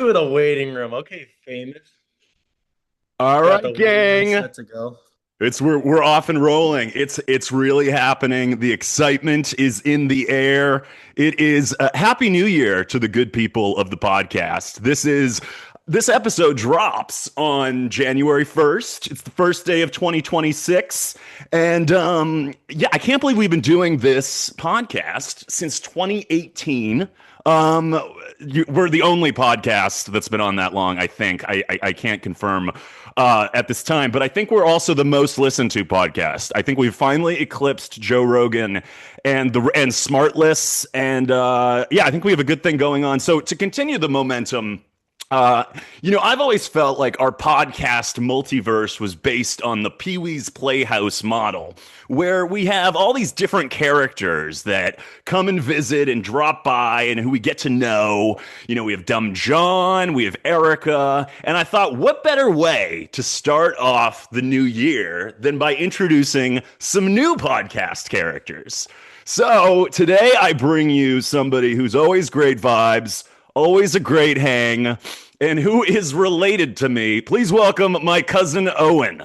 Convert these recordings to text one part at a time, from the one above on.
To the waiting room. Okay, famous. All Got right, the waiting room gang. set to go. We're off and rolling. It's really happening. The excitement is in the air. It is Happy New Year to the good people of the podcast. This episode drops on January 1st. It's the first day of 2026. And yeah, I can't believe we've been doing this podcast since 2018. We're the only podcast that's been on that long, I think. I can't confirm at this time, but I think we're also the most listened to podcast. I think we've finally eclipsed Joe Rogan and Smartless, and yeah, I think we have a good thing going on. So to continue the momentum, uh, I've always felt like our podcast multiverse was based on the Pee Wee's Playhouse model, where we have all these different characters that come and visit and drop by and who we get to know. We have Dumb John, we have Erica, and I thought, what better way to start off the new year than by introducing some new podcast characters? So today I bring you somebody who's always great vibes, always a great hang, and who is related to me. Please welcome my cousin Owen.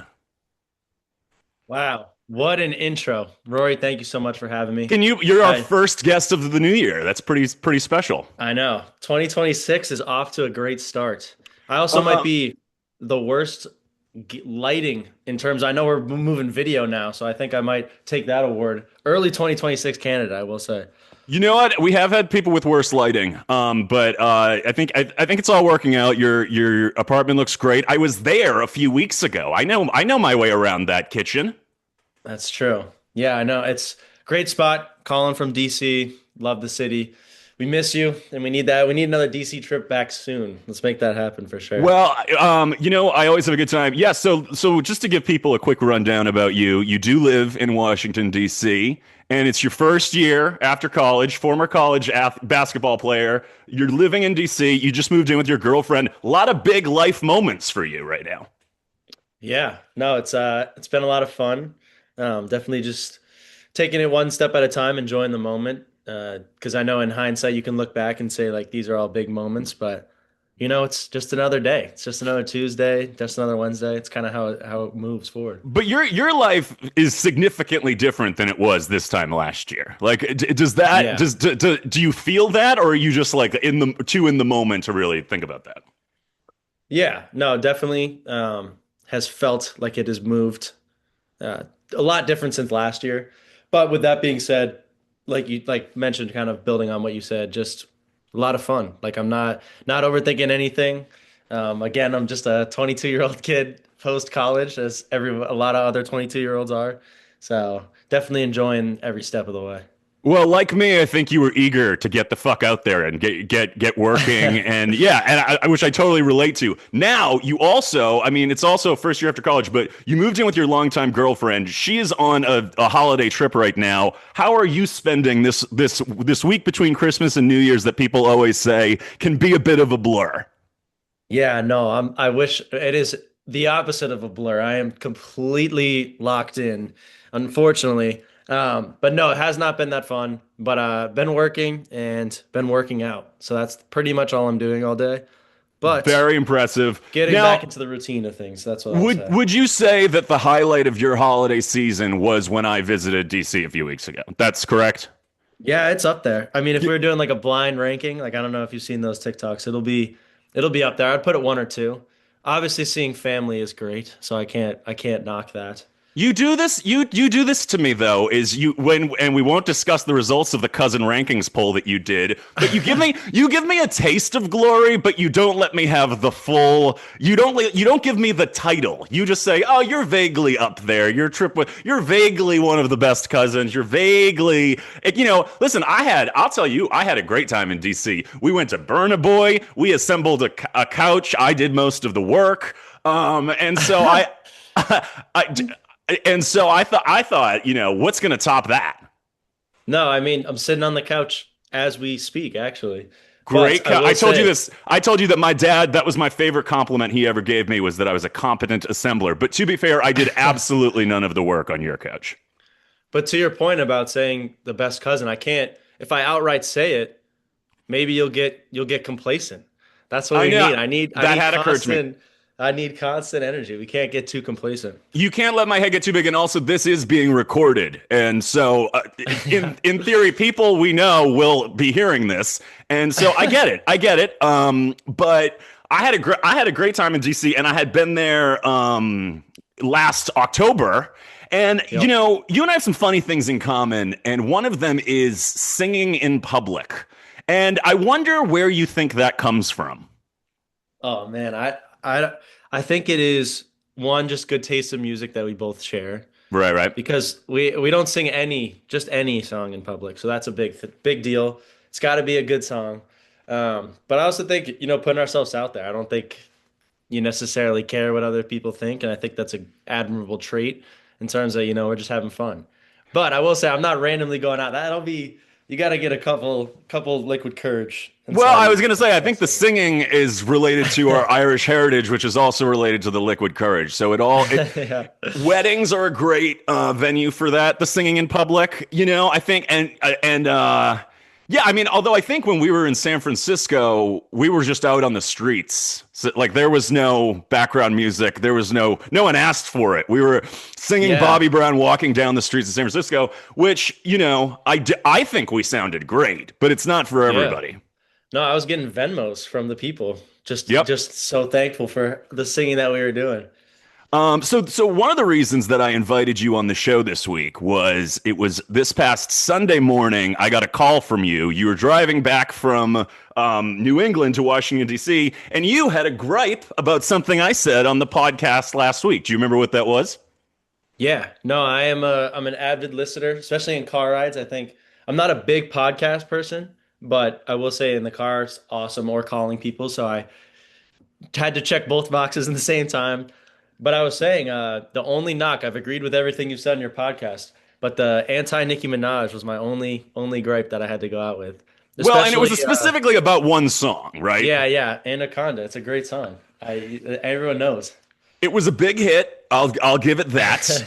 Wow, what an intro. Rory, thank you so much for having me. You're our I first guest of the new year. That's pretty special. I know. 2026 is off to a great start. I also might Uh, be the worst lighting in terms I know we're moving video now, so I think I might take that award. Early 2026 Canada, I will say. you know what? We have had people with worse lighting, but I think it's all working out. Your apartment looks great. I was there a few weeks ago. I know my way around that kitchen. That's true. Yeah, I know. It's great spot. Calling from DC. Love the city. We miss you, and we need that. We need another DC trip back soon. Let's make that happen for sure. Well, I always have a good time. Yeah, so just to give people a quick rundown about you, you do live in Washington D.C. and it's your first year after college, former college basketball player. You're living in D.C. You just moved in with your girlfriend. A lot of big life moments for you right now. Yeah, no, it's been a lot of fun. Definitely just taking it one step at a time, enjoying the moment. Because I know in hindsight you can look back and say like these are all big moments, but it's just another day. It's just another Tuesday, just another Wednesday. It's kind of how it moves forward. But your life is significantly different than it was this time last year. Like, does that Yeah. do you feel that, or are you just like in the moment to really think about that? Yeah, no, definitely has felt like it has moved uh, a lot different since last year. But with that being said, like you like mentioned, kind of building on what you said, just a lot of fun. Like I'm not overthinking anything. Again, I'm just a 22-year-old kid post college, as a lot of other 22-year-olds are. So definitely enjoying every step of the way. Well, like me, I think you were eager to get the fuck out there and get working, and yeah, and which I totally relate to. Now, you also, I mean, it's also first year after college, but you moved in with your longtime girlfriend. She is on a holiday trip right now. How are you spending this week between Christmas and New Year's that people always say can be a bit of a blur? Yeah, no, I wish it is the opposite of a blur. I am completely locked in, unfortunately. But no, it has not been that fun. But been working and been working out. So that's pretty much all I'm doing all day. But Very impressive. getting back Now, into the routine of things, that's what I'll would say. would you say that the highlight of your holiday season was when I visited DC a few weeks ago? That's correct. Yeah, it's up there. I mean, if we were doing like a blind ranking, like I don't know if you've seen those TikToks, it'll be up there. I'd put it one or two. Obviously, seeing family is great, so I can't knock that. You do this to me though, is you when and we won't discuss the results of the cousin rankings poll that you did, but you give me a taste of glory, but you don't let me have the full you don't give me the title. You just say, "Oh, you're vaguely up there. You're vaguely one of the best cousins. You're vaguely listen, I'll tell you, I had a great time in DC. We went to Burna Boy, we assembled a couch, I did most of the work. And so I and so I thought, what's going to top that? No, I mean, I'm sitting on the couch as we speak, actually. But Great. I will I told you say, this. I told you that my dad, that was my favorite compliment he ever gave me was that I was a competent assembler. But to be fair, I did absolutely none of the work on your couch. but to your point about saying the best cousin, I can't, if I outright say it, maybe you'll get complacent. That's what I we know need. I that need had occurred to me. constant energy. We can't get too complacent. You can't let my head get too big, and also this is being recorded, and so Yeah. in theory, people we know will be hearing this, and so I get it, I get it. But I had a great time in DC, and I had been there last October, and Yep. you and I have some funny things in common, and one of them is singing in public, and I wonder where you think that comes from. Oh man, I I think it is one just good taste of music that we both share Right, right. because we don't sing any song in public. So that's a big deal. It's got to be a good song. But I also think, putting ourselves out there. I don't think you necessarily care what other people think, and I think that's an admirable trait in terms of, we're just having fun. But I will say I'm not randomly going out. That'll be You got to get a couple liquid courage Well, inside I of was you. going to say, I think the singing is related to our Irish heritage, which is also related to the liquid courage. So Yeah. weddings are a great venue for that. The singing in public, I think, yeah, I mean, although I think when we were in San Francisco, we were just out on the streets. So, like, there was no background music. There was no one asked for it. We were singing Yeah. Bobby Brown walking down the streets of San Francisco, which, I think we sounded great, but it's not for Yeah. everybody. No, I was getting Venmos from the people. Yep. Just so thankful for the singing that we were doing. So one of the reasons that I invited you on the show this week was it was this past Sunday morning. I got a call from you. You were driving back from New England to Washington D.C., and you had a gripe about something I said on the podcast last week. Do you remember what that was? Yeah. No, I'm an avid listener, especially in car rides. I think I'm not a big podcast person, but I will say in the car it's awesome or calling people. So I had to check both boxes at the same time. But I was saying, the only knock, I've agreed with everything you've said in your podcast, but the anti Nicki Minaj was my only gripe that I had to go out with. Well, and it Especially, was specifically about one song, right? yeah, Anaconda. It's a great song. Everyone knows. It was a big hit. I'll give it that.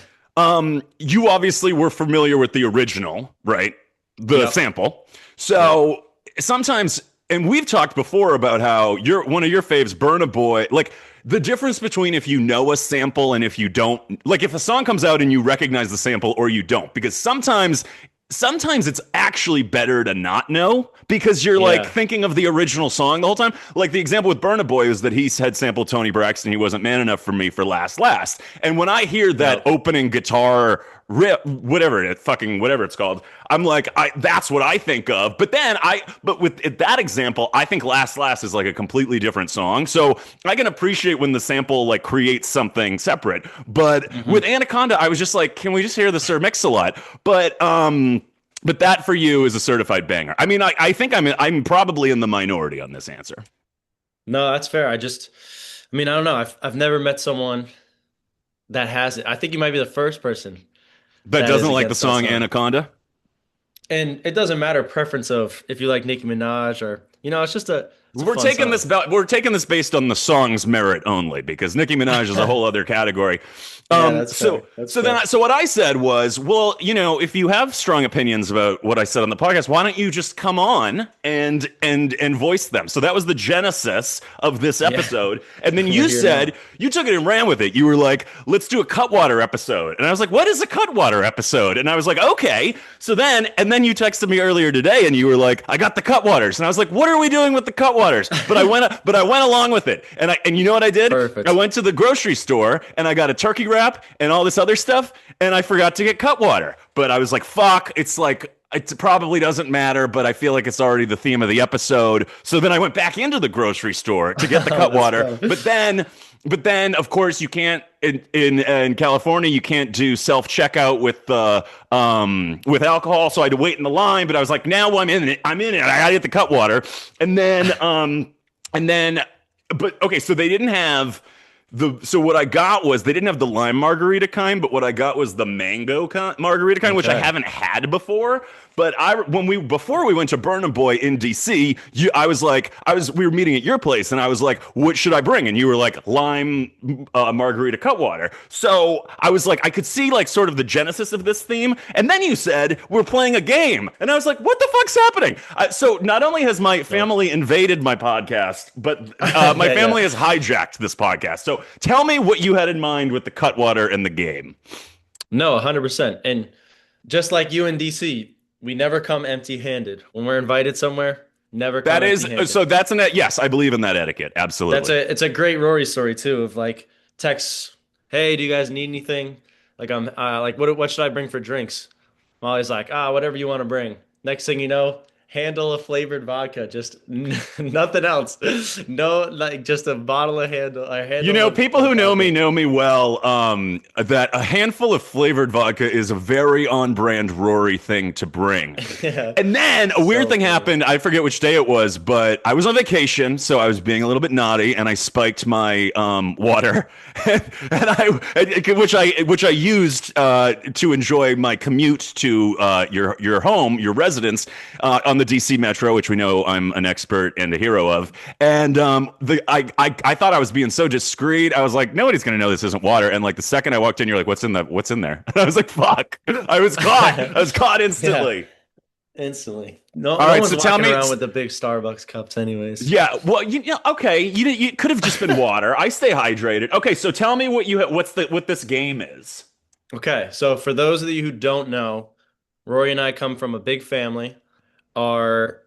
You obviously were familiar with the original, right? The Yep. sample. Yep. So sometimes, and we've talked before about how one of your faves, Burna Boy, like the difference between if you know a sample and if you don't, like if a song comes out and you recognize the sample or you don't, because sometimes it's actually better to not know because you're like Yeah. thinking of the original song the whole time. Like the example with Burna Boy is that he had sampled Tony Braxton. He wasn't man enough for me for last. And when I hear that Yep. opening guitar rip, whatever it's called, I'm like, that's what I think of. But with that example, I think last is like a completely different song. So I can appreciate when the sample like creates something separate. But with hmm Anaconda, I was just like, can we just hear the Sir Mix-a-Lot? But that for you is a certified banger. I mean, I think I'm probably in the minority on this answer. No, that's fair. I mean, I don't know. I've never met someone that has it. I think you might be the first person That that is doesn't like the against that song song. Anaconda. And it doesn't matter preference of if you like Nicki Minaj or it's a We're fun taking song. this we're taking this based on the song's merit only because Nicki Minaj is a whole other category. Yeah, that's So fair. That's so then fair. so what I said was, well, if you have strong opinions about what I said on the podcast, why don't you just come on and voice them? So that was the genesis of this Yeah, episode. And then we're you here now. said you took it and ran with it. You were like, let's do a Cutwater episode. And I was like, what is a Cutwater episode? And I was like, okay. And then you texted me earlier today and you were like, I got the Cutwaters. And I was like, what are we doing with the Cutwaters? But I went along with it. And you know what I did? I Perfect. went to the grocery store and I got a turkey wrap and all this other stuff. And I forgot to get Cutwater. But I was like, fuck, it's like, it probably doesn't matter, but I feel like it's already the theme of the episode. So then I went back into the grocery store to get the Let's Cutwater. go. But then, of course, you can't in California. You can't do self checkout with alcohol, so I had to wait in the line. But I was like, now I'm in it. I'm in it. I gotta get the Cutwater. And then, but okay, so they didn't have So what I got was they didn't have the lime margarita kind, but what I got was the mango margarita kind, which I Okay. haven't had before. But I when we before we went to Burna Boy in DC, I was like, we were meeting at your place, and I was like, what should I bring? And you were like, lime margarita Cutwater. So I was like, I could see like sort of the genesis of this theme, and then you said we're playing a game, and I was like, what the fuck's happening? So not only has my Yeah. family invaded my podcast, but my Yeah, yeah. family has hijacked this podcast. So tell me what you had in mind with the Cutwater and the game. No, 100%. And just like you in DC, we never come empty-handed. When we're invited somewhere, never That come is empty-handed. so that's an yes, I believe in that etiquette. That's Absolutely. it's a great Rory story too of like texts, "Hey, do you guys need anything? Like I'm like what should I bring for drinks?" Molly's like, whatever you want to bring." Next thing you know, handle of flavored vodka, just nothing else. No, like just a bottle of a You handle know, people of who vodka. know me well, that a handful of flavored vodka is a very on brand Rory thing to bring. Yeah. And then a weird So thing funny. happened. I forget which day it was, but I was on vacation, so I was being a little bit naughty, and I spiked my water, which I used to enjoy my commute to your home, your residence on the DC Metro, which we know I'm an expert and a hero of. And I thought I was being so discreet. I was like, nobody's gonna know this isn't water. And like the second I walked in, you're like, what's in there? And I was like, fuck, I was caught. I was caught Yeah, instantly. instantly. No, All no right, one's so tell walking me. around with the big Starbucks cups, anyways. Yeah, well, okay, you could have just been water. I stay hydrated. Okay, so tell me what this game is. Okay, so for those of you who don't know, Rory and I come from a big family. Our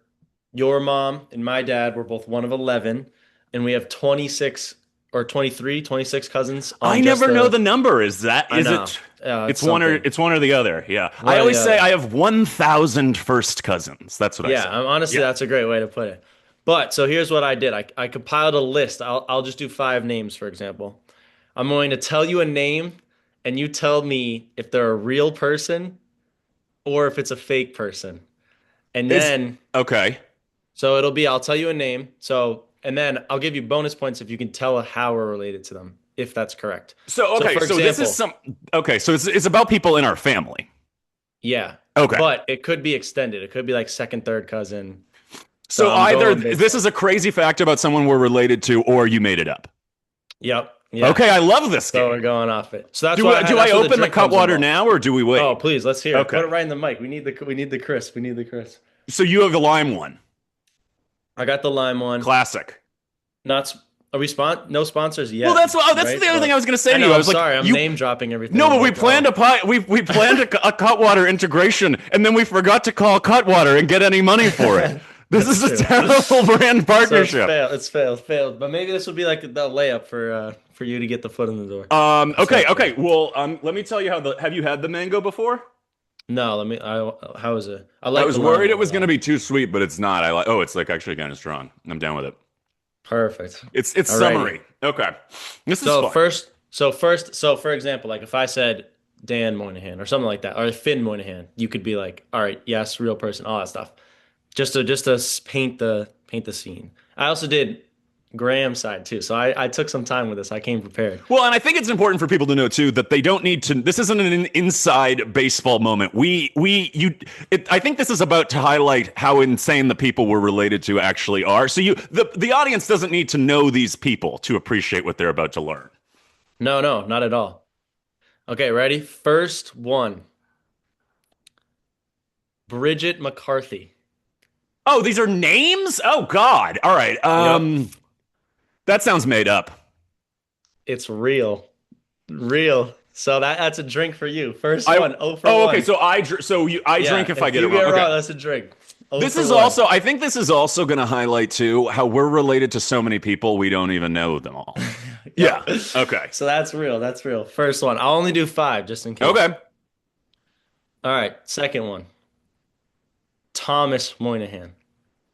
Your mom and my dad were both one of 11, and we have 26 or 23, 26 cousins I on just never know the. the number. I Is know. it? It's something. It's one or the other. Yeah, I One or the always say other. I have 1,000 first cousins. That's what I Yeah, say. honestly, Yeah. that's a great way to put it. But so here's what I did. I compiled a list. I'll just do five names, for example. I'm going to tell you a name, and you tell me if they're a real person or if it's a fake person. And It's then, okay. so it'll be, I'll tell you a name. So, and then I'll give you bonus points if you can tell how we're related to them, if that's correct. So So, okay, for so this is example, some okay, so it's about people in our family. yeah, Okay. but it could be extended. It could be like second, third cousin. So So I'm either going based this on, is a crazy fact about someone we're related to or you made it up. yep, yeah. Okay, I love this So we're game. going off it. So that's why, Do I that's where the open the drink cut comes water involved. now or do we Oh, wait? please, let's hear it. Put Okay. it right in the mic. We need the crisp. We need the crisp. So you have the lime one. I got the lime one. Classic. Not, are we no sponsors Well, yet, that's right? the other thing I But was going to say I to you. know, I I'm was like, sorry. I'm you name dropping everything. no, I'm but like, oh. we planned a Cutwater integration, and then we forgot to call Cutwater and get any money for it. This That's is a true. terrible brand So it's partnership. failed. It's failed. Failed. But maybe this will be like the layup for you to get the foot in the door. Okay. Essentially. Well, let me tell you how the. Have you had the mango before? No, let me. How is it? I I like was the lime worried it one a was going to lot. be too sweet, but it's not. I like. Oh, it's like actually kind of strong. I'm down with it. Perfect. It's Alrighty. summery. Okay, this is So fun. so for example, like if I said Dan Moynihan or something like that, or Finn Moynihan, you could be like, all right, yes, real person, all that stuff. Just to paint the scene. I also did Graham's side too, so I took some time with this. I came prepared. Well, and I think it's important for people to know too that they don't need to. This isn't an inside baseball moment. I think this is about to highlight how insane the people we're related to actually are. So the audience doesn't need to know these people to appreciate what they're about to learn. No, no, not at all. Okay, ready? First one. Bridget McCarthy. Oh, these are names? Oh God. All right. Yep, That sounds made up. it's real. Real. So that's a drink for you. First I one, 0 for Oh, okay. 1. So I Yeah, drink if I if get it you get wrong. it Okay. wrong, that's a drink. 0 This for is 1. also I think this is also going to highlight too how we're related to so many people we don't even know them all. Yeah. Yep. Okay. So that's real. That's real. First one. I'll only do five just in case. Okay. All right. Second one. Thomas Moynihan.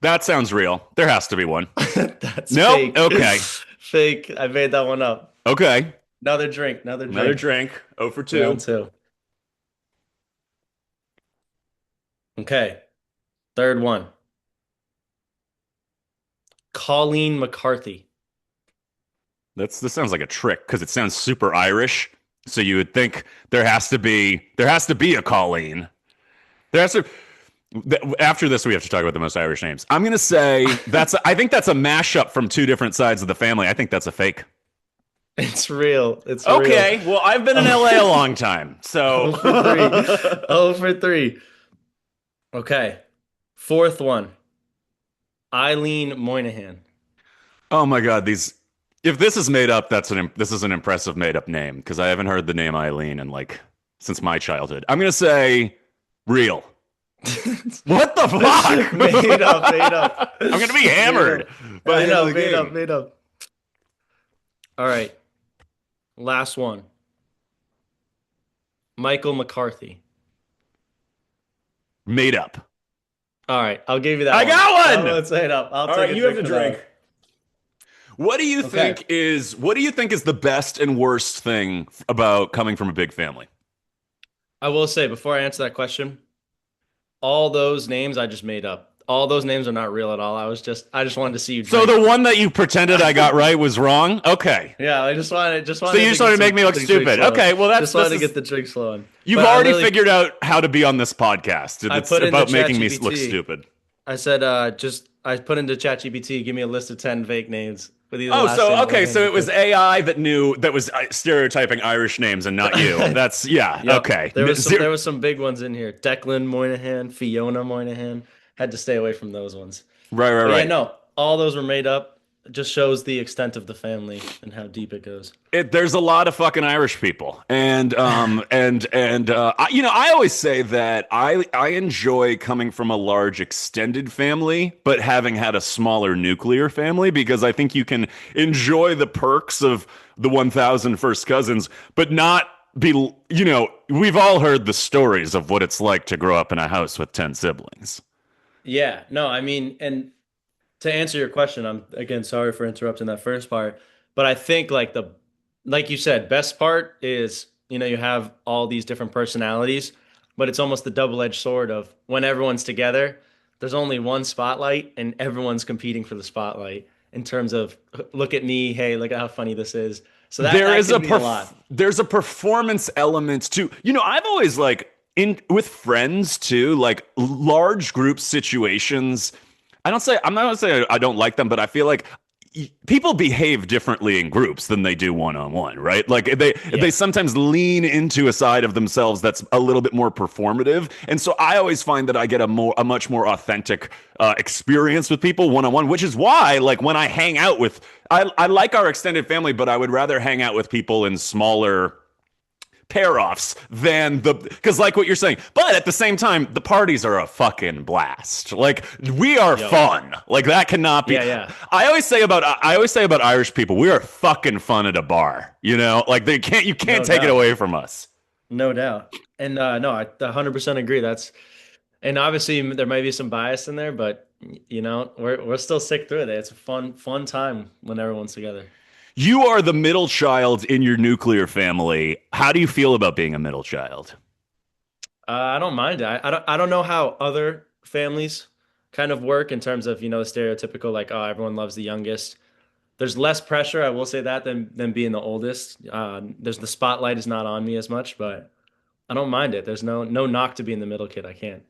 That sounds real. There has to be one. That's Nope. fake. Okay. Fake. I made that one up. Okay. Another drink. Another Another drink. drink. Oh for Round 2. two. Okay. Third one. Colleen McCarthy. This sounds like a trick because it sounds super Irish. So you would think there has to be a Colleen. There has to After this, we have to talk about the most Irish names. I'm gonna say I think that's a mashup from two different sides of the family. I think that's a fake. It's real. It's real. Okay, well, I've been in LA a long time, so 0 for 3. 0 for 3. Okay. Fourth one. Eileen Moynihan. oh my god, these. If this is made up, this is an impressive made up name because I haven't heard the name Eileen in like since my childhood. I'm gonna say real. What the fuck? Made up, made up. I'm gonna be hammered by I the end of know, the made up, game. made up. All right. Last one. Michael McCarthy. Made up. All right, I'll give you that I one. got That one. one's made up. I'll All take right, a you have drink to for that drink. one. Okay. What do you think is the best and worst thing about coming from a big family? I will say before I answer that question, all those names I just made up. All those names are not real at all. I just wanted to see you So drink. the one that you pretended I got right was wrong? Okay. Yeah, I just So wanted you to just wanted get to make me look the drinks stupid. flowing. Okay, well Just wanted to get the drinks flowing. you've But I already literally- figured out how to be on this podcast. I It's put into about making me look ChatGPT. stupid. I said I put into ChatGPT, give me a list of 10 fake names with either Oh, last name or okay, name. so it was AI that was stereotyping Irish names and not you. That's yeah, Yep. okay. There was some big ones in here. Declan Moynihan, Fiona Moynihan. Had to stay away from those ones. Right, right, But yeah, right. no, all those were made up. It just shows the extent of the family and how deep it goes. There's a lot of fucking Irish people, and I always say that I enjoy coming from a large extended family, but having had a smaller nuclear family because I think you can enjoy the perks of the 1,000 first cousins, but not be we've all heard the stories of what it's like to grow up in a house with 10 siblings. Yeah, no, I mean, and to answer your question, I'm again sorry for interrupting that first part, but I think like you said, best part is, you have all these different personalities, but it's almost the double-edged sword of when everyone's together, there's only one spotlight and everyone's competing for the spotlight in terms of look at me, hey, look at how funny this is. So that can mean a lot. There's a performance element to I've always like in with friends too, like large group situations. I'm not gonna say I don't like them, but I feel like people behave differently in groups than they do one on one, right? Like they Yeah. sometimes lean into a side of themselves that's a little bit more performative, and so I always find that I get a much more authentic experience with people one on one, which is why like when I hang out with I like our extended family, but I would rather hang out with people in smaller pair offs than because like what you're saying, but at the same time the parties are a fucking blast. Like we are Yo. fun, like that cannot be. Yeah, yeah. I always say about Irish people, we are fucking fun at a bar, like you can't No take it doubt. away from us. No doubt. And no, I 100% agree. And obviously there might be some bias in there, but we're still sick through it. It's a fun time when everyone's together. You are the middle child in your nuclear family. How do you feel about being a middle child? I don't mind it. I don't know how other families kind of work in terms of, the stereotypical like, oh, everyone loves the youngest. There's less pressure, I will say that, than being the oldest. There's the spotlight is not on me as much, but I don't mind it. There's no knock to being the middle kid. I can't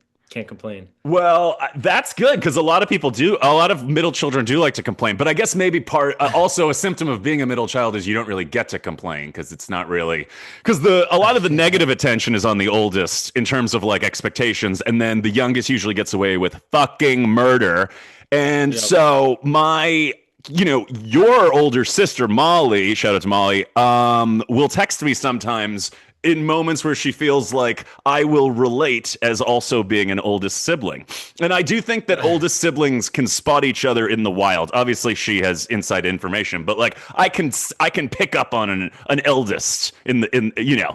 complain. Well, that's good because a lot of middle children do like to complain. But I guess maybe also a symptom of being a middle child is you don't really get to complain because it's not really because a lot of the negative attention is on the oldest in terms of like expectations, and then the youngest usually gets away with fucking murder. And Yep. so your older sister Molly, shout out to Molly, will text me sometimes in moments where she feels like I will relate as also being an oldest sibling. And I do think that oldest siblings can spot each other in the wild. Obviously she has inside information, but like I can pick up on an eldest in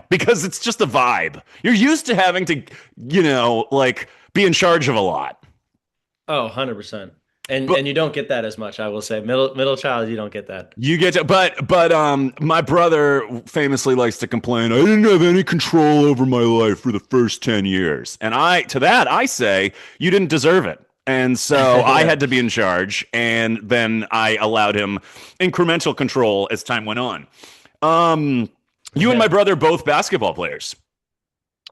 because it's just a vibe. You're used to having to, like be in charge of a lot. Oh, 100%. And you don't get that as much, I will say. Middle child, you don't get that. You get to, but my brother famously likes to complain. I didn't have any control over my life for the first 10 years, and I say you didn't deserve it. And so I Yeah. had to be in charge, and then I allowed him incremental control as time went on. Um, you and my Yeah. brother both basketball players.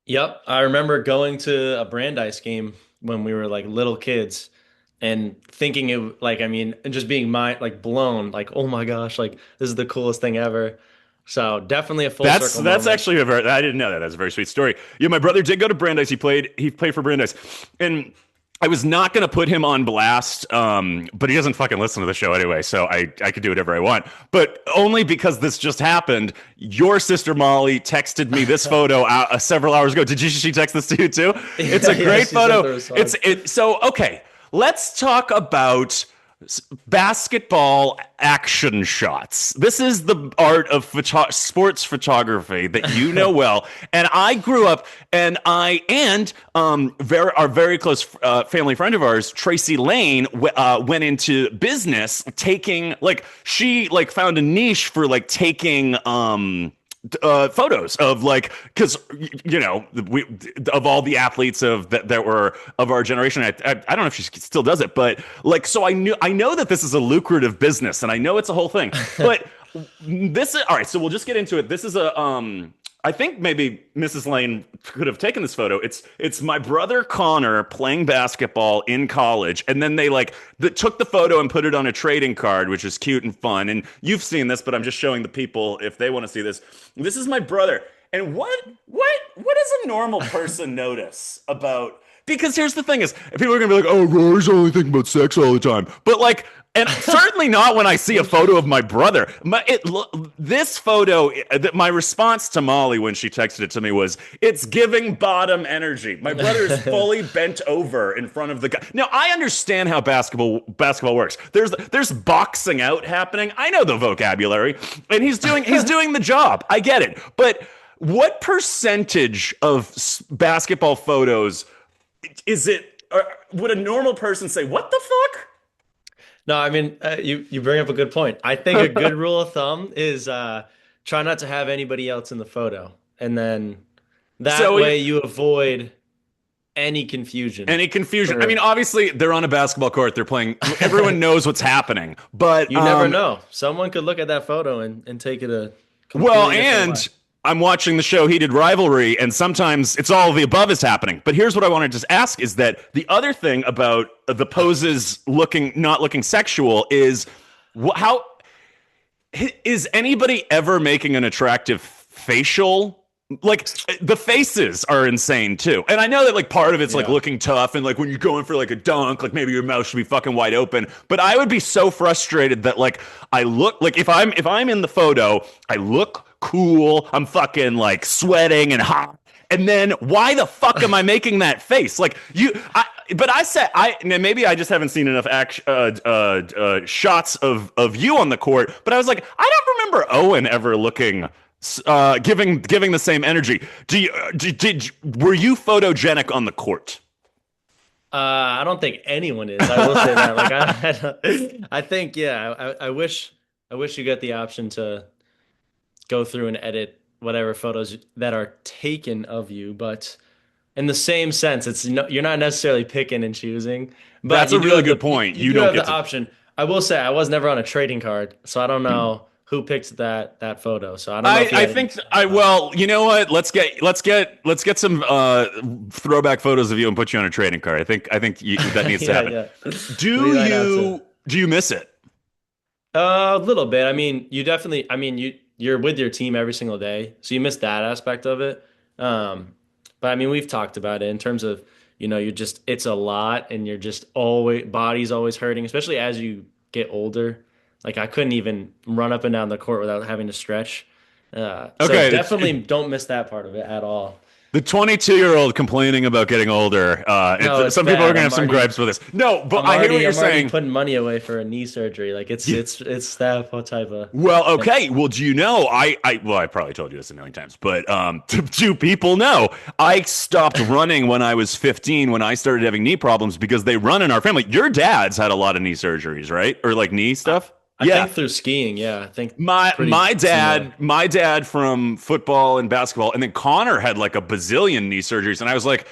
Yep. I remember going to a Brandeis game when we were like little kids and thinking it like I mean and just being like blown like oh my gosh like this is the coolest thing ever. So definitely a full circle That's moment. actually a very I didn't know that. That's a very sweet story. Yeah, my brother did go to Brandeis. He played for Brandeis, and I was not going to put him on blast, but he doesn't fucking listen to the show anyway, so I could do whatever I want. But only because this just happened. Your sister Molly texted me this photo several hours ago. Did she text this to you too? It's Yeah, a yeah, great she sent photo. the response. So okay. Let's talk about basketball action shots. This is the art of sports photography that you know well. And I grew up, and our very close family friend of ours, Tracy Lane, went into business taking she found a niche for taking photos of because we of all the athletes that were of our generation. I don't know if she still does it, but so I know that this is a lucrative business, and I know it's a whole thing. But this is all right. So we'll just get into it. This is a I think maybe Mrs. Lane could have taken this photo. It's my brother Connor playing basketball in college, and then they took the photo and put it on a trading card, which is cute and fun. And you've seen this, but I'm just showing the people if they want to see this. This is my brother. And what does a normal person notice about? Because here's the thing: is people are gonna be like, "Oh, Rory's only thinking about sex all the time," but and certainly not when I see a photo of my brother. This photo, my response to Molly when she texted it to me was, "It's giving bottom energy." My brother is fully bent over in front of the guy. Now I understand how basketball works. There's boxing out happening. I know the vocabulary, and he's doing the job. I get it, but what percentage of basketball photos is it? Or would a normal person say, "What the fuck"? No, I mean you bring up a good point. I think a good rule of thumb is try not to have anybody else in the photo, and then that So way you avoid any confusion. any confusion? I For mean, obviously they're on a basketball court. They're playing. Everyone knows what's happening. But you never know. Someone could look at that photo and take it a well, completely different way. and I'm watching the show Heated Rivalry, and sometimes it's all of the above is happening. But here's what I want to just ask: is that the other thing about the poses not looking sexual is how is anybody ever making an attractive facial? The faces are insane too, and I know that part of it's Yeah. looking tough, and when you're going for a dunk, maybe your mouth should be fucking wide open. But I would be so frustrated that I look if I'm in the photo, I look cool, I'm fucking sweating and hot, and then why the fuck am I making that face? But I said maybe I just haven't seen enough shots of you on the court. But I was like, I don't remember Owen ever looking giving the same energy. Were you photogenic on the court? I don't think anyone is. I will say that. I think yeah. I wish you got the option to go through and edit whatever photos that are taken of you, but in the same sense, it's no, you're not necessarily picking and choosing, but That's a really good point. you You do don't have get the to. option. I will say I was never on a trading card, so I don't know who picked that photo. So I don't know if you I had think any. well, you know what? Let's get some throwback photos of you and put you on a trading card. I think that needs to Yeah, happen. yeah. Do We might have to. you miss it? A little bit. I mean, you definitely. I mean, you're with your team every single day, so you miss that aspect of it. But I mean, we've talked about it in terms of you're just it's a lot, and you're just always body's always hurting, especially as you get older. Like I couldn't even run up and down the court without having to stretch. So Okay, definitely don't miss that part of it at all. the 22-year-old complaining about getting older. No, it's Some people are bad. gonna have some gripes with this. No, but I hear what you're I'm already saying. putting money away for a knee surgery. Like it's that type of Well, thing. okay. Well, do you know? I probably told you this a million times, but do people know? I stopped running when I was 15 when I started having knee problems because they run in our family. Your dad's had a lot of knee surgeries, right? Or knee stuff? I Yeah. think through skiing, yeah, I think My pretty similar. my dad from football and basketball, and then Connor had a bazillion knee surgeries, and I was like,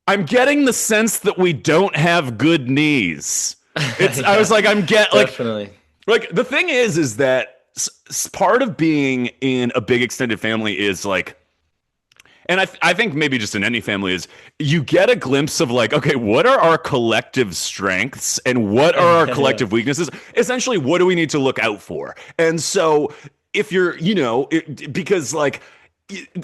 I'm getting the sense that we don't have good knees. I was Yeah, like, definitely. like the thing is that part of being in a big extended family is like, and I think maybe just in any family is you get a glimpse of like, okay, what are our collective strengths and what are our Yeah. collective weaknesses? Essentially, what do we need to look out for? And so if you're, because like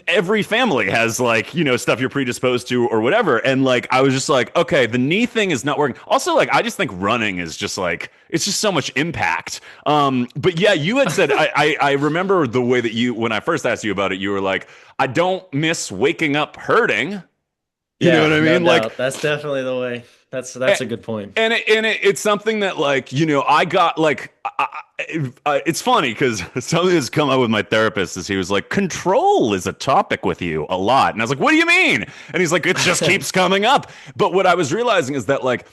every family has like, stuff you're predisposed to or whatever. And like, I was just like, okay, the knee thing is not working. Also, like, I just think running is just like, it's just so much impact. But yeah, you had said, I remember the way that when I first asked you about it, you were like, I don't miss waking up hurting. You know what Yeah, I no mean? Like, doubt. That's definitely the way. That's a good point. it's something that like I got like it's funny because something that's come up with my therapist is he was like control is a topic with you a lot and I was like what do you mean and he's like it just keeps coming up but what I was realizing is that like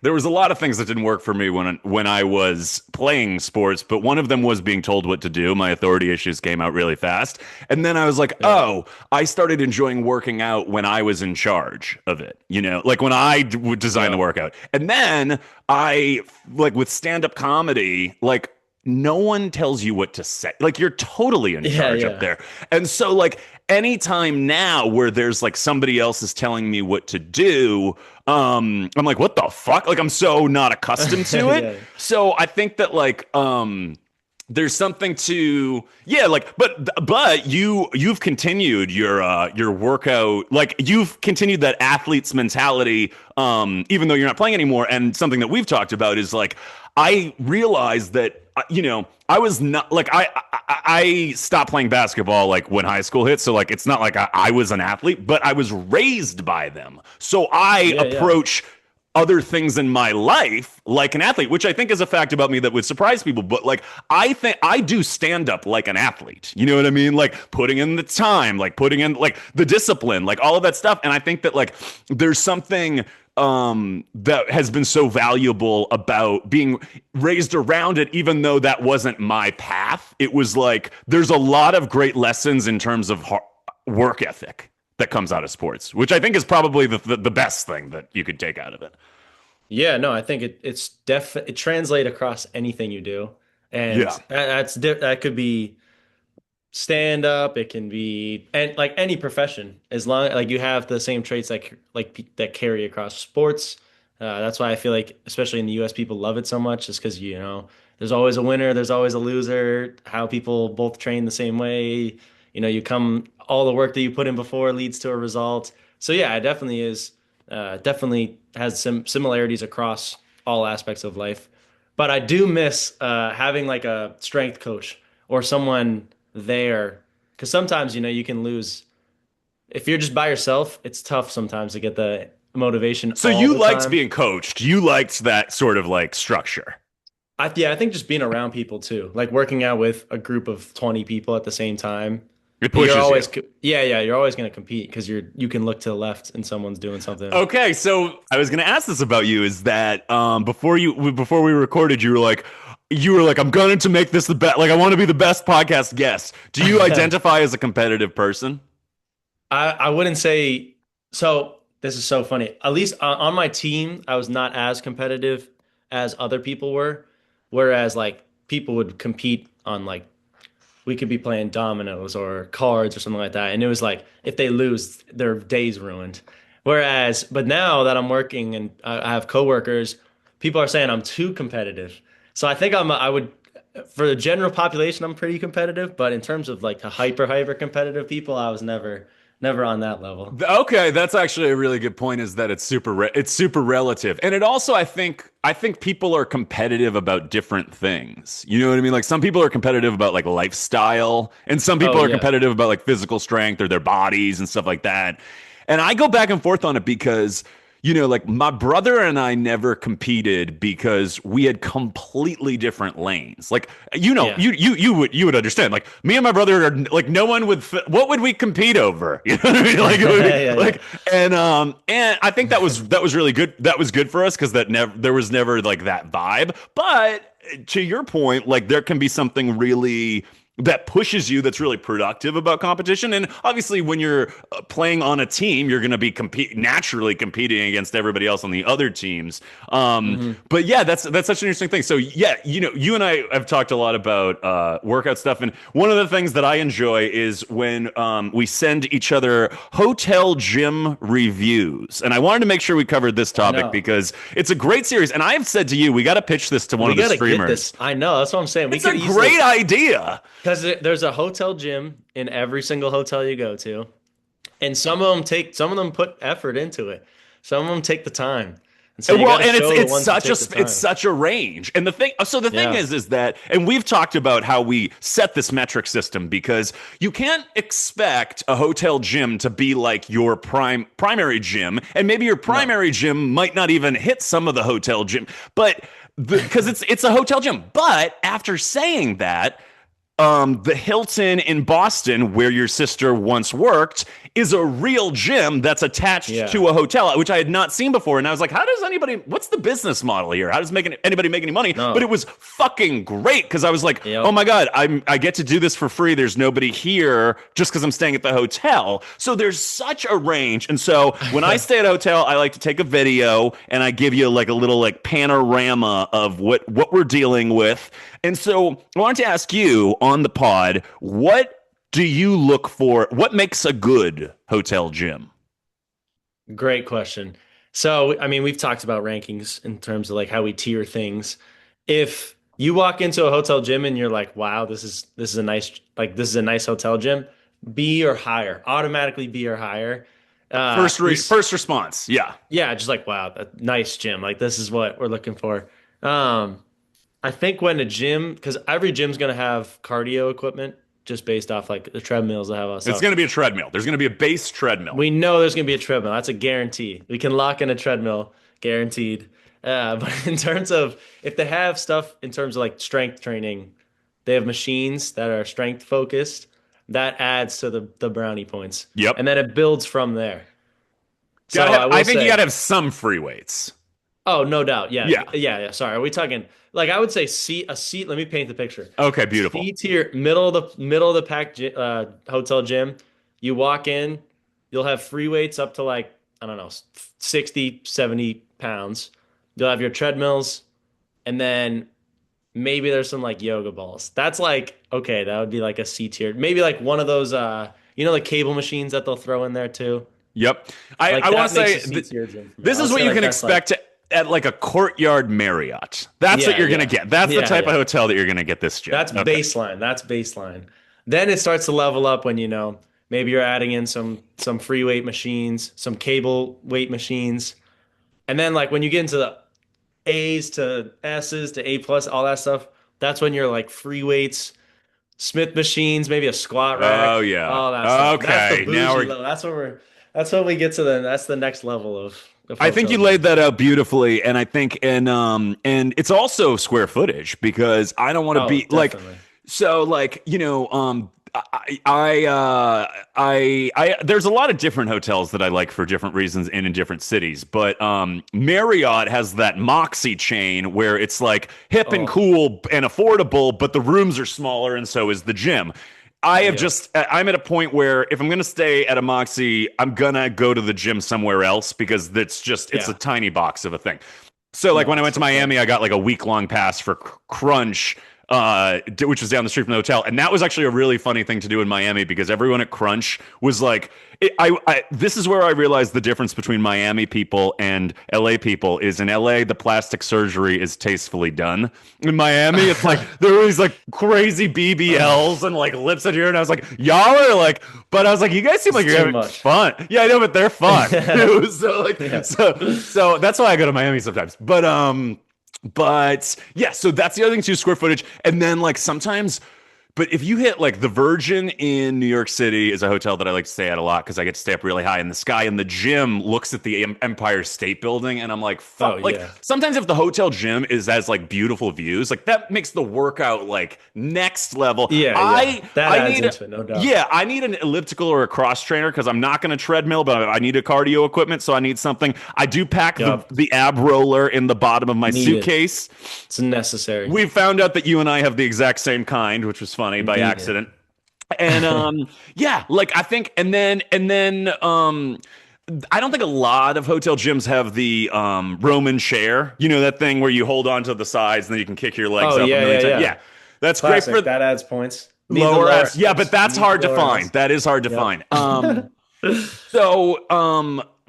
there was a lot of things that didn't work for me when I was playing sports but one of them was being told what to do. My authority issues came out really fast and then I was like Yeah. oh I started enjoying working out when I was in charge of it, like when I would design the Yeah. workout. And then I, like with stand up comedy, like no one tells you what to say. Like you're totally in Yeah, charge up yeah. there. And so, like, anytime now where there's like somebody else is telling me what to do, I'm like, what the fuck? Like, I'm so not accustomed to it. Yeah. So I think that, like, there's something to like but you've continued your workout like you've continued that athlete's mentality even though you're not playing anymore and something that we've talked about is like I realized that I was not like I stopped playing basketball like when high school hit so like it's not like I was an athlete but I was raised by them so I Yeah, yeah. approach other things in my life like an athlete, which I think is a fact about me that would surprise people. But like, I think I do stand up like an athlete. You know what I mean? Like putting in the time, like putting in like the discipline, like all of that stuff. And I think that like there's something that has been so valuable about being raised around it, even though that wasn't my path. It was like there's a lot of great lessons in terms of work ethic that comes out of sports, which I think is probably the best thing that you could take out of it. Yeah, no, I think it translate across anything you do. And Yeah. that could be stand up, it can be and like any profession as long like you have the same traits that carry across sports. That's why I feel like especially in the US people love it so much is because there's always a winner, there's always a loser, how people both train the same way. You come all the work that you put in before leads to a result. So yeah, it definitely has some similarities across all aspects of life. But I do miss having like a strength coach or someone there because sometimes you can lose if you're just by yourself. It's tough sometimes to get the motivation So all you the liked time. being coached. You liked that sort of like structure. Yeah, I think just being around people too, like working out with a group of 20 people at the same time. It You're pushes always you. yeah, you're always going to compete because you can look to the left and someone's doing something. Okay, so I was going to ask this about you is that before we recorded you were like I'm going to make this the best like I want to be the best podcast guest. Do you identify as a competitive person? I wouldn't say so. This is so funny. At least on my team, I was not as competitive as other people were. Whereas like people would compete on like we could be playing dominoes or cards or something like that, and it was like if they lose, their day's ruined. But now that I'm working and I have coworkers, people are saying I'm too competitive. So I think I would for the general population, I'm pretty competitive, but in terms of like the hyper competitive people, I was never on that level. Okay, that's actually a really good point. Is that it's super relative, and it also I think people are competitive about different things. You know what I mean? Like some people are competitive about like lifestyle, and some Oh people are yeah. competitive about like physical strength or their bodies and stuff like that. And I go back and forth on it because like my brother and I never competed because we had completely different lanes. Like, Yeah. you would understand. Like me and my brother are like no one would. What would we compete over? You know what I mean? Like, it would be, Yeah, yeah. like, and I think that was really good. That was good for us because there was never like that vibe. But to your point, like there can be something really that pushes you, that's really productive about competition. And obviously when you're playing on a team, you're going to be naturally competing against everybody else on the other teams. Hmm. But yeah, that's such an interesting thing. So yeah, you and I have talked a lot about workout stuff, and one of the things that I enjoy is when we send each other hotel gym reviews. And I wanted to make sure we covered this I topic know. because it's a great series, and I have said to you, we got to pitch this to one We of the got to get streamers. this. I know. That's what I'm saying. We It's could a easily, great idea. because there's a hotel gym in every single hotel you go to, and some of them put effort into it. Some of them take the time, and so you got Well, to and it's show the it's ones who such a take the it's time. such a range. And the thing Yeah. is that, and we've talked about how we set this metric system, because you can't expect a hotel gym to be like your primary gym, and maybe your No. primary gym might not even hit some of the hotel gym, but because it's a hotel gym. But after saying that, the Hilton in Boston, where your sister once worked, is a real gym that's attached Yeah. to a hotel, which I had not seen before. And I was like, how does anybody, what's the business model here? How does anybody make any money? But it No. was fucking great because I was like, oh Yep. my God, I get to do this for free. There's nobody here just because I'm staying at the hotel. So there's such a range. And so when I stay at a hotel, I like to take a video and I give you like a little like panorama of what we're dealing with. And so I wanted to ask you on the pod, what do you look for? What makes a good hotel gym? Great question. So, I mean, we've talked about rankings in terms of like how we tier things. If you walk into a hotel gym and you're like, "Wow, this is a nice hotel gym," B or higher, automatically B or higher. First response. Yeah. Yeah, just like, wow, that nice gym. Like this is what we're looking for. Um, I think when a gym, because every gym's gonna have cardio equipment just based off like the treadmills they have all It's stuff. going to be a treadmill. There's going to be a base treadmill. We know there's gonna be a treadmill. That's a guarantee. We can lock in a treadmill, guaranteed. But in terms of if they have stuff in terms of like strength training, they have machines that are strength focused. That adds to the brownie points, Yep. and then it builds from there. So Gotta I have, I will think you got say, to have some free weights. oh, no doubt, yeah, Yeah. yeah, yeah. Sorry, are we talking like I would say seat? Let me paint the picture. Okay, beautiful. C tier, middle of the pack hotel gym. You walk in, you'll have free weights up to like, I don't know, 60, 70 pounds. You'll have your treadmills, and then maybe there's some like yoga balls. That's like, okay, that would be like a C tier. Maybe like one of those the cable machines that they'll throw in there too. Yep. I Like want that to makes say a C tier gym for me. this I would is what say you like can that's like, expect at like a Courtyard Marriott. That's what yeah, you're going to yeah. get. That's the Yeah, type of yeah. hotel that you're going to get this gym. That's Okay. baseline. That's baseline. Then it starts to level up when maybe you're adding in some free weight machines, some cable weight machines. And then like when you get into the A's to S's to A plus, all that stuff, that's when you're like free weights, Smith machines, maybe a squat Oh rack, yeah. all that stuff. That's the Okay. Now bougie we're level. That's when we get to that's the next level of I think hotel you gym. laid that out beautifully, and I think and it's also square footage because I don't want to Oh, be like definitely. so like there's a lot of different hotels that I like for different reasons and in different cities, but Marriott has that Moxie chain where it's like hip and Oh, cool and affordable, but the rooms are smaller and so is the gym. yeah. I'm at a point where if I'm going to stay at a Moxie, I'm going to go to the gym somewhere else because it's a Yeah. tiny box of a thing. So like No, when I it's went to so fair. Miami, I got like a week long pass for Crunch, which was down the street from the hotel, and that was actually a really funny thing to do in Miami because everyone at Crunch was like, this is where I realized the difference between Miami people and LA people is in LA the plastic surgery is tastefully done. In Miami, it's like there were these like crazy BBLs and like lips in here, and I was like, y'all are like, but I was like, you guys seem It's like you're too having much. fun. Yeah, I know, but they're fun. It was so like Yeah. so that's why I go to Miami sometimes. But yeah, so that's the other thing too, square footage. And then like sometimes, but if you hit like the Virgin in New York City is a hotel that I like to stay at a lot because I get to stay up really high in the sky, and the gym looks at the Empire State Building, and I'm like, Oh fuck. Like yeah. sometimes if the hotel gym has like beautiful views, like that makes the workout like next level. Yeah, yeah. That I adds need into it, no doubt. yeah, I need an elliptical or a cross trainer because I'm not going to treadmill, but I need a cardio equipment, so I need something. I do pack Yup. the ab roller in the bottom of my Needed. suitcase. It's necessary. We found out that you and I have the exact same kind, which was fun. funny by Indeed. accident. And yeah, like I think and then I don't think a lot of hotel gyms have the Roman chair. You know that thing where you hold on to the sides and then you can kick your legs Oh up a yeah, million yeah, times. yeah. Yeah. That's great for Classic. That adds points. Need the lower lower air. Yeah, but steps. that's Need the hard to lower find. house. That is hard to Yep. find.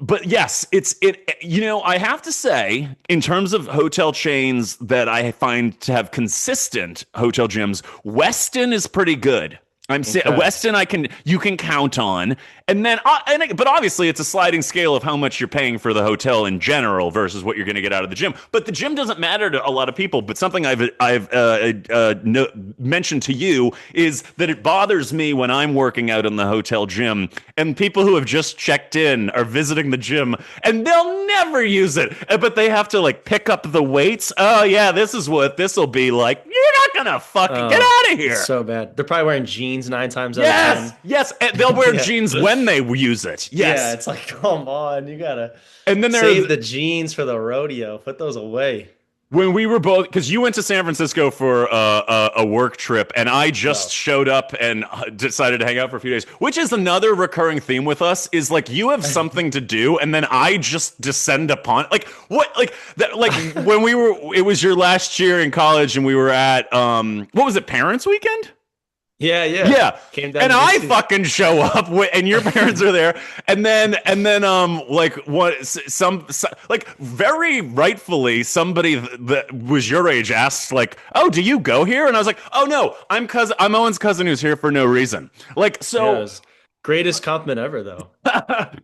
But yes, I have to say, in terms of hotel chains that I find to have consistent hotel gyms, Weston is pretty good. Okay. Weston you can count on, and then but obviously it's a sliding scale of how much you're paying for the hotel in general versus what you're going to get out of the gym. But the gym doesn't matter to a lot of people. But something I've mentioned to you is that it bothers me when I'm working out in the hotel gym and people who have just checked in are visiting the gym and they'll never use it, but they have to like pick up the weights. Oh yeah, this is what this will be like. You're not gonna fucking get Oh, out of it's here. so bad. They're probably wearing jeans 9 times out of Yes, 10. yes. And they'll wear Yeah. jeans when they use it. Yeah, Yes. it's like, come on, you gotta And then save the jeans for the rodeo. Put those away. when we were both, because you went to San Francisco for a work trip, and I just No. showed up and decided to hang out for a few days, which is another recurring theme with us. Is like you have something to do, and then I just descend upon like what like that like when we were. It was your last year in college, and we were at what was it, Parents Weekend? Yeah, yeah. Yeah. Came down And to I DC. fucking show up and your parents are there. And then like like very rightfully somebody that was your age asked like, "Oh, do you go here?" And I was like, "Oh no, I'm Owen's cousin who's here for no reason." Like Yeah, it so was greatest compliment ever, though.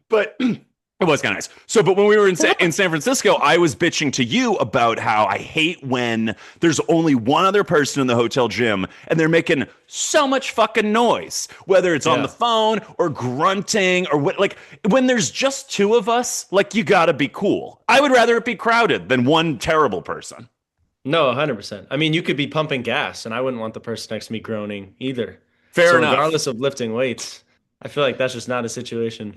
but it was kind of nice. So, but when we were in San Francisco, I was bitching to you about how I hate when there's only one other person in the hotel gym and they're making so much fucking noise, whether it's on the Yeah. phone or grunting or what. Like when there's just two of us, like you gotta be cool. I would rather it be crowded than one terrible person. No, 100%. I mean, you could be pumping gas, and I wouldn't want the person next to me groaning either. Fair So, enough. regardless of lifting weights, I feel like that's just not a situation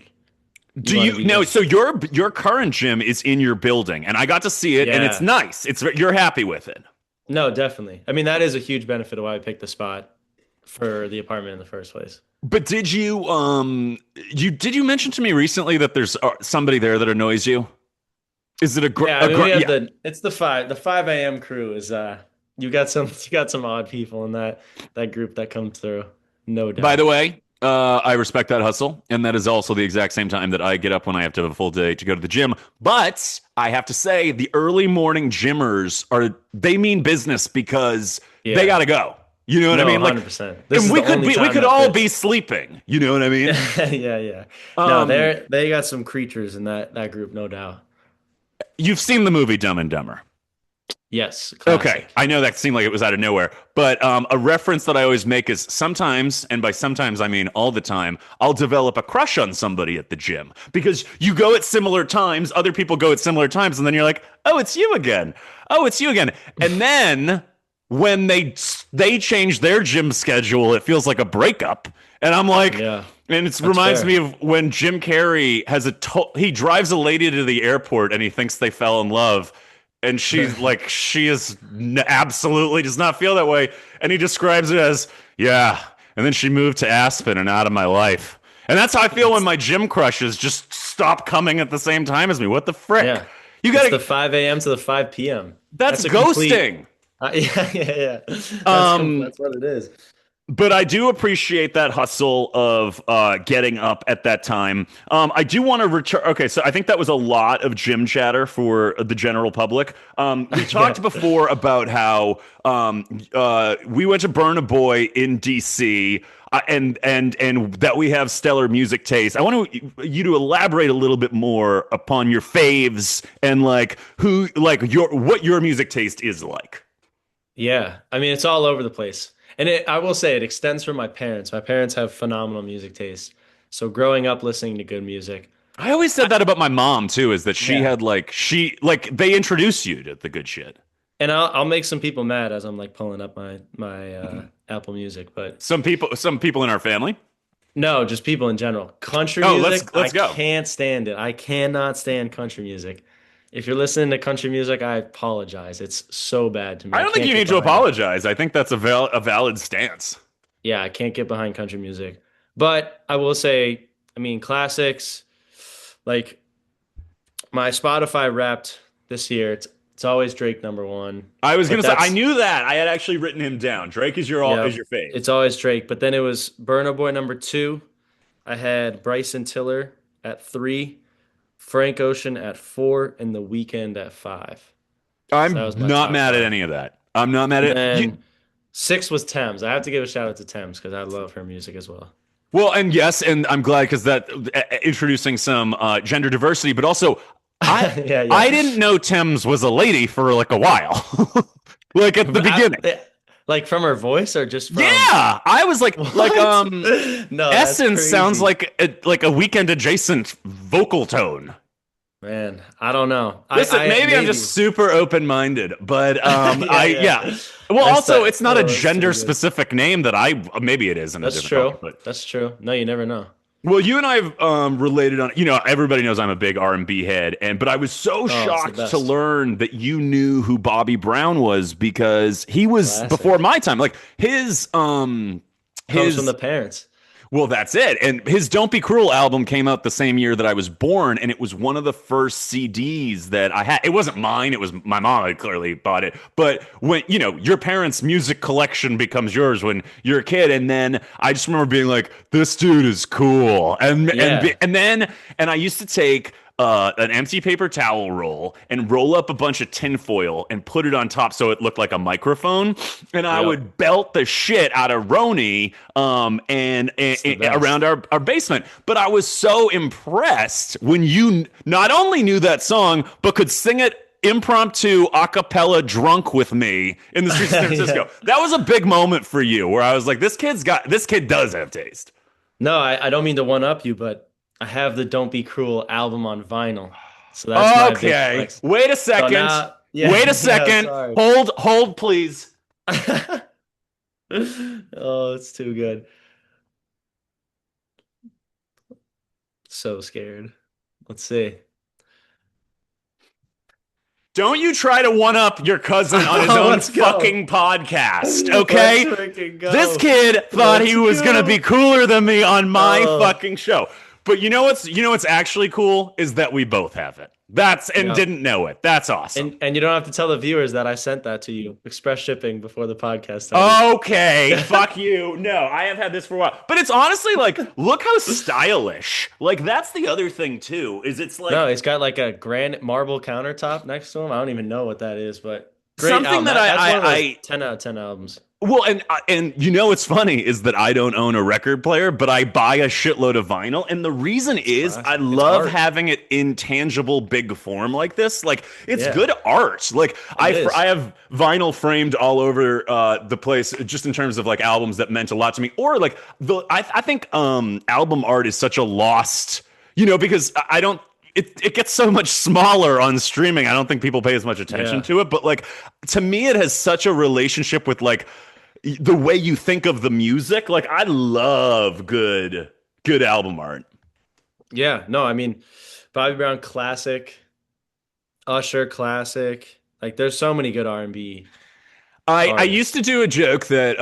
you Do want to you be no? in. So your current gym is in your building, and I got to see it, and it's Yeah. nice. You're happy with it. No, definitely. I mean, that is a huge benefit of why I picked the spot for the apartment in the first place. But did you mention to me recently that there's somebody there that annoys you? Is it Yeah, I mean, we have yeah? it's the 5 a.m. crew is you got some odd people in that group that come through, no By the doubt. way, I respect that hustle, and that is also the exact same time that I get up when I have to have a full day to go to the gym. But I have to say, the early morning gymmers they mean business because they Yeah. gotta go. You know what I No, mean? Like, 100%. This and is the only we time could that all fits. be sleeping. You know what I mean? Yeah, yeah. No, Um, they got some creatures in that group, no doubt. you've seen the movie Dumb and Dumber. Yes, Okay, classic. I know that seemed like it was out of nowhere, but a reference that I always make is sometimes, and by sometimes I mean all the time, I'll develop a crush on somebody at the gym because you go at similar times, other people go at similar times, and then you're like, oh, it's you again. Oh, it's you again. And then when they change their gym schedule, it feels like a breakup, and I'm like, Yeah, and it that's reminds me fair. of when Jim Carrey he drives a lady to the airport and he thinks they fell in love and she's like she is absolutely does not feel that way and he describes it as yeah and then she moved to Aspen and out of my life and that's how I feel when It's my gym crushes just stop coming at the same time as me. What the frick? yeah. You It's gotta the 5 a.m. to the 5 p.m. That's That's a complete ghosting. yeah, yeah, yeah. um That's what it is. But I do appreciate that hustle of getting up at that time. I do want to return. Okay, so I think that was a lot of gym chatter for the general public. We Yeah. talked before about how we went to Burna Boy in DC. And that we have stellar music taste. I want you to elaborate a little bit more upon your faves and like what your music taste is like. Yeah. I mean, it's all over the place. And I will say it extends from my parents. My parents have phenomenal music taste. So growing up listening to good music. I always said that about my mom too, is that she Yeah. had they introduce you to the good shit. And I'll make some people mad as I'm like pulling up my Apple Music, but Some people in our family. no, just people in general. Country Oh, music, I let's go. can't stand it. I cannot stand country music. If you're listening to country music, I apologize. It's so bad to me. I I don't think can't you get need to behind it. apologize. I think that's a valid stance. Yeah, I can't get behind country music. But I will say, I mean, classics, like my Spotify Wrapped this year, it's always Drake number one. I was But gonna say I that's knew that. I had actually written him down. Drake is yeah, your fave. it's always Drake. But then it was Burna Boy number two. I had Bryson Tiller at three, Frank Ocean at four, and The Weeknd at five. So that I'm was my not top mad at five. any of that. I'm not mad And at you. then six was Thames. I have to give a shout out to Thames because I love her music as well. Well, and yes, and I'm glad because that introducing some gender diversity, but also I Yeah, I yeah. didn't know Thames was a lady for like a while, like at the beginning. Like from her voice or just from Yeah, I was like what? No, that's Essence sounds crazy. like a Weekend adjacent vocal tone. Man, I don't know. Listen, I maybe I'm just maybe. super open minded, but Yeah, I yeah. yeah. Well, That's also that. it's not a Oh, that's too gender good. specific name that I maybe it is in a That's different culture, true. but That's true. No, you never know. well, you and I have related on. Everybody knows I'm a big R&B head, but I was so Oh, it's the shocked to best. learn that you knew who Bobby Brown was because he was before Classic. my time. Like Comes from the his parents. well, that's it. And his Don't Be Cruel album came out the same year that I was born, and it was one of the first CDs that I had. It wasn't mine, it was my mom had clearly bought it. But when, your parents' music collection becomes yours when you're a kid, and then I just remember being like, this dude is cool. Yeah. And I used to take an empty paper towel roll and roll up a bunch of tinfoil and put it on top so it looked like a microphone. And I Yep. would belt the shit out of Roni It's the around best. our basement. But I was so impressed when you not only knew that song, but could sing it impromptu a cappella drunk with me in the streets of San Yeah. Francisco. That was a big moment for you where I was like, this kid does have taste. No, I don't mean to one up you, but I have the Don't Be Cruel album on vinyl. So that's my big Okay. flex. Wait a So second. now, yeah, Wait a yeah, it's second. hard. Hold, please. Oh, it's too good. So scared. Let's see. Don't you try to one up your cousin on his Oh, own let's go. fucking podcast, Let's okay? freaking This go. kid thought he Let's was gonna be go. cooler than me on my Oh, fucking show. But you know what's actually cool is that we both have it. That's and yeah. didn't know it. That's awesome. And you don't have to tell the viewers that I sent that to you. Express shipping before the podcast started. Okay, fuck you. No, I have had this for a while. But it's honestly like, look how stylish. Like that's the other thing too, is it's No, like he's got like a granite marble countertop next to him. I don't even know what that is, but great something album. that That's one of those I 10 out of 10 albums. well, and what's funny is that I don't own a record player, but I buy a shitload of vinyl, and the reason It's is I classic. It's love art. having it in tangible, big form like this. Like it's Yeah, good art. Like it I is. have vinyl framed all over the place, just in terms of like albums that meant a lot to me, or like I think album art is such a lost, because I don't. It gets so much smaller on streaming. I don't think people pay as much attention Yeah. to it, but like to me, it has such a relationship with like the way you think of the music. Like I love good album art. Yeah. No, I mean, Bobby Brown classic, Usher classic. Like there's so many good R&B I used to artists. do a joke that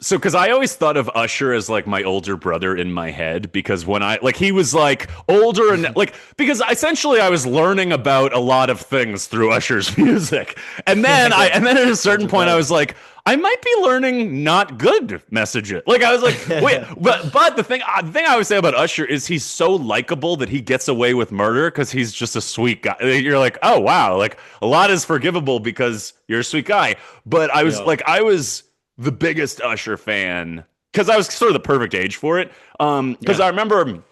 so because I always thought of Usher as like my older brother in my head because when I like he was like older and like because essentially I was learning about a lot of things through Usher's music Yeah. and then at a Those certain are point I was best. like I might be learning not good messages. Like I was like, wait, but the thing I would say about Usher is he's so likable that he gets away with murder because he's just a sweet guy. You're like, oh wow, like a lot is forgivable because you're a sweet guy. But Yo. I was the biggest Usher fan because I was sort of the perfect age for it. Because Yeah. I remember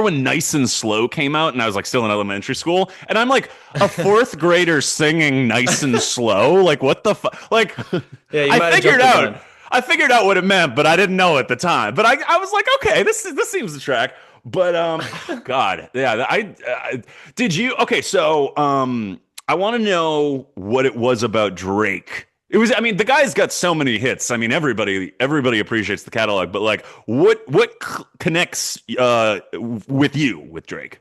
when Nice and Slow came out, and I was like still in elementary school, and I'm like a fourth grader singing Nice and Slow. Like what the fuck? Like Yeah, you I might have figured jumped the out gun. I figured out what it meant, but I didn't know at the time. But I was like, okay, this seems the track. But God, yeah, I did you okay? So I want to know what it was about Drake. It was, I mean, the guy's got so many hits. I mean, everybody appreciates the catalog, but like, what connects with you with Drake?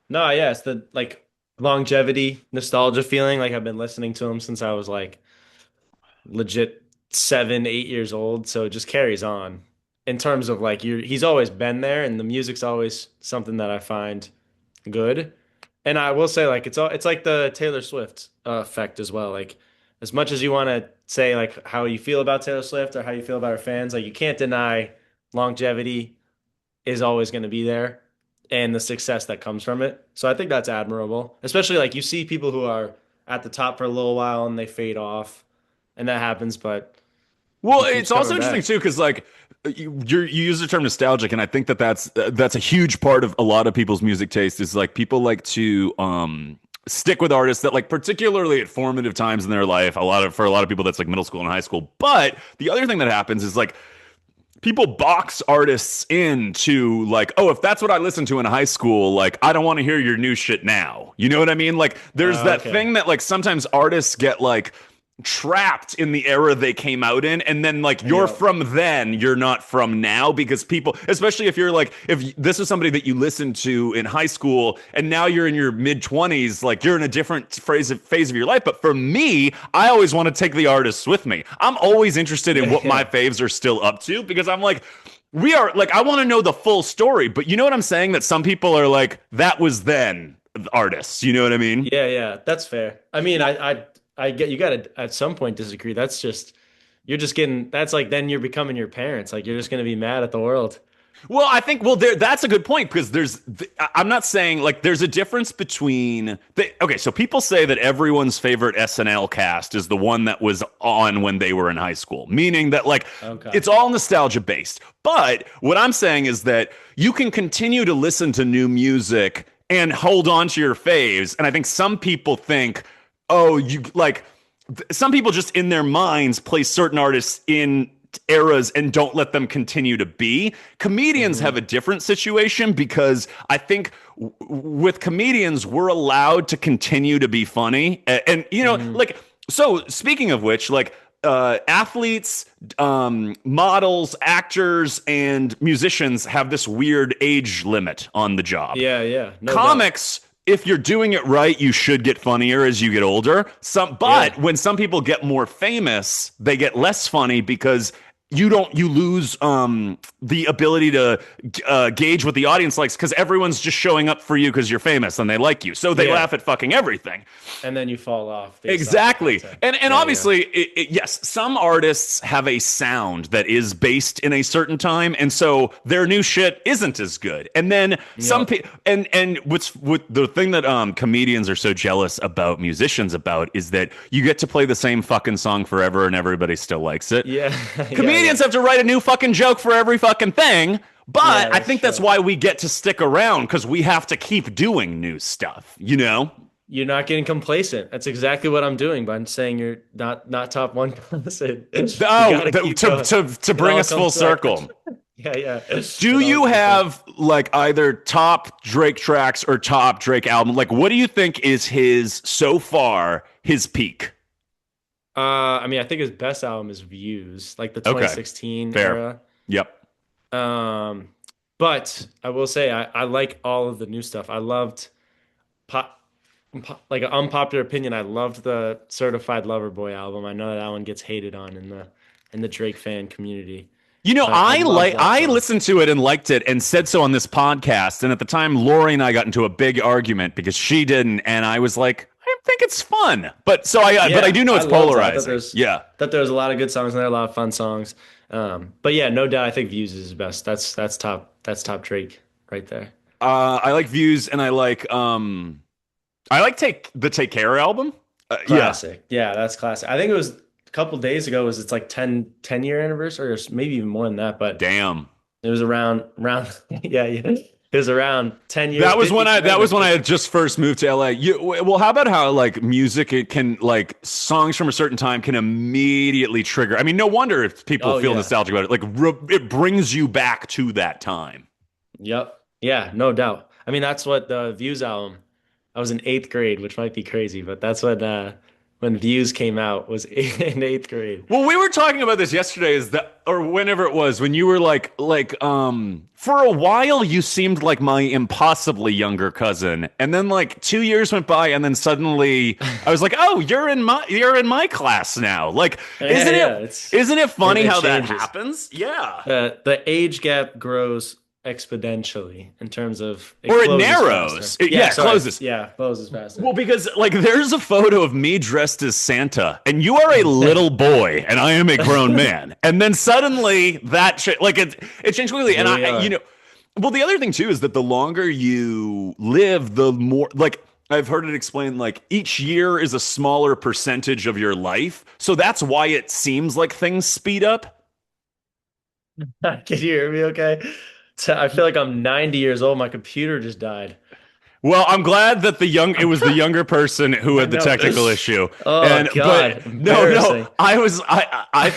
No, yeah, it's the like longevity, nostalgia feeling. Like I've been listening to him since I was like legit. 7, 8 years old, so it just carries on in terms of like he's always been there, and the music's always something that I find good. And I will say, like, it's like the Taylor Swift effect as well. Like, as much as you want to say like how you feel about Taylor Swift or how you feel about her fans, like you can't deny longevity is always going to be there and the success that comes from it. So I think that's admirable, especially like you see people who are at the top for a little while and they fade off, and that happens, but Well, he keeps it's also coming interesting back. too because like you use the term nostalgic, and I think that that's a huge part of a lot of people's music taste is like people like to stick with artists that like particularly at formative times in their life. For a lot of people that's like middle school and high school. But the other thing that happens is like people box artists into like, oh, if that's what I listened to in high school, like I don't want to hear your new shit now. You know what I mean? Like there's that Okay. thing that like sometimes artists get like trapped in the era they came out in, and then like you're Yeah. from then, you're not from now, because people, especially if you're like, if this is somebody that you listened to in high school and now you're in your mid 20s, like you're in a different phase of your life. But for me, I always want to take the artists with me. I'm always interested in Yeah, what my yeah. faves are still up to, because I'm like, we are like, I want to know the full story. But you know what I'm saying, that some people are like, that was then artists, you know what I mean? Yeah, yeah, that's fair. I mean, I get you got to at some point disagree. That's just you're just getting that's like then you're becoming your parents. Like you're just going to be mad at the world. Well, I think that's a good point, because I'm not saying like there's a difference between okay, so people say that everyone's favorite SNL cast is the one that was on when they were in high school, meaning that like Okay. it's all nostalgia based. But what I'm saying is that you can continue to listen to new music and hold on to your faves, and I think some people think, oh, you like some people just in their minds place certain artists in eras and don't let them continue to be. Comedians have Hmm. a different situation, because I think with comedians we're allowed to continue to be funny, and you know, Hmm. like, so speaking of which, like athletes, models, actors, and musicians have this weird age limit on the job. Yeah, yeah, no doubt. Comics, if you're doing it right, you should get funnier as you get older. Yeah. But when some people get more famous, they get less funny, because you lose the ability to gauge what the audience likes, because everyone's just showing up for you because you're famous and they like you, so they Yeah. laugh at fucking everything. And then you fall off based off the Exactly. content. And Yeah, yeah. obviously, yes, some artists have a sound that is based in a certain time, and so their new shit isn't as good. And then some Yep. people, and what's what the thing that comedians are so jealous about musicians about is that you get to play the same fucking song forever and everybody still likes it. Yeah. Yeah, Comedians yeah. have to write a new fucking joke for every fucking thing. But Yeah, I that's think that's true. why we get to stick around, because we have to keep doing new stuff, you know? You're not getting complacent. That's exactly what I'm doing, but I'm saying you're not top one complacent. You Oh, got to keep to, going. to It bring all us full comes back. circle. Yeah, yeah. Do It all you comes back. have like either top Drake tracks or top Drake album? Like, what do you think is his so far his peak? I mean, I think his best album is Views, like the Okay, 2016 fair. era. Yep. Um, but I will say I like all of the new stuff. I loved pop, like an unpopular opinion. I loved the Certified Lover Boy album. I know that one gets hated on in the Drake fan community, You know, but I love that I song. listened to it and liked it and said so on this podcast. And at the time, Lori and I got into a big argument because she didn't, and I was like, I think it's fun. But I Yeah, do know I it's loved it. polarizing. Yeah. Thought there was a lot of good songs in there, a lot of fun songs. But yeah, no doubt, I think Views is his best. That's top Drake right there. I like Views, and I like Take Care album. Yeah. Classic. Yeah, that's classic. I think it was a couple days ago was its like 10 year anniversary or maybe even more than that, but Damn. it was around yeah, yeah. It was around 10 years. That Remember, was when I had just first moved to LA. Well, how about how like music, it can like songs from a certain time can immediately trigger. I mean, no wonder if people oh feel yeah. nostalgic about it. Like it brings you back to that time. Yep. Yeah, no doubt. I mean, that's what the Views album. I was in eighth grade, which might be crazy, but that's when Views came out was in eighth grade. Well, we were talking about this yesterday. Is that or whenever it was when you were for a while you seemed like my impossibly younger cousin, and then like 2 years went by, and then suddenly I was like, oh, you're in my class now. Like, Yeah, isn't yeah. it It's isn't it funny it how that changes. happens? Yeah. The age gap grows exponentially in terms of it Or it closes faster. narrows. Yeah, It sorry. closes. Yeah, closes faster. Well, because like there's a photo of me dressed as Santa, and you are a little boy, and I am a grown man, and then suddenly it changed quickly, and Here we I. are. Well, the other thing too is that the longer you live, the more like I've heard it explained, like each year is a smaller percentage of your life, so that's why it seems like things speed up. Can you hear me okay? I feel like I'm 90 years old. My computer just died. Well, I'm glad that it was the younger person who I had the know. technical issue. Oh And but God, no, embarrassing. I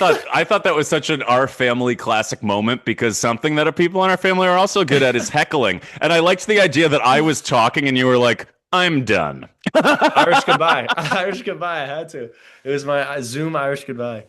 thought that was such an our family classic moment, because something that people in our family are also good at is heckling. And I liked the idea that I was talking and you were like, "I'm done." Irish goodbye. Irish goodbye. I had to. It was my Zoom Irish goodbye.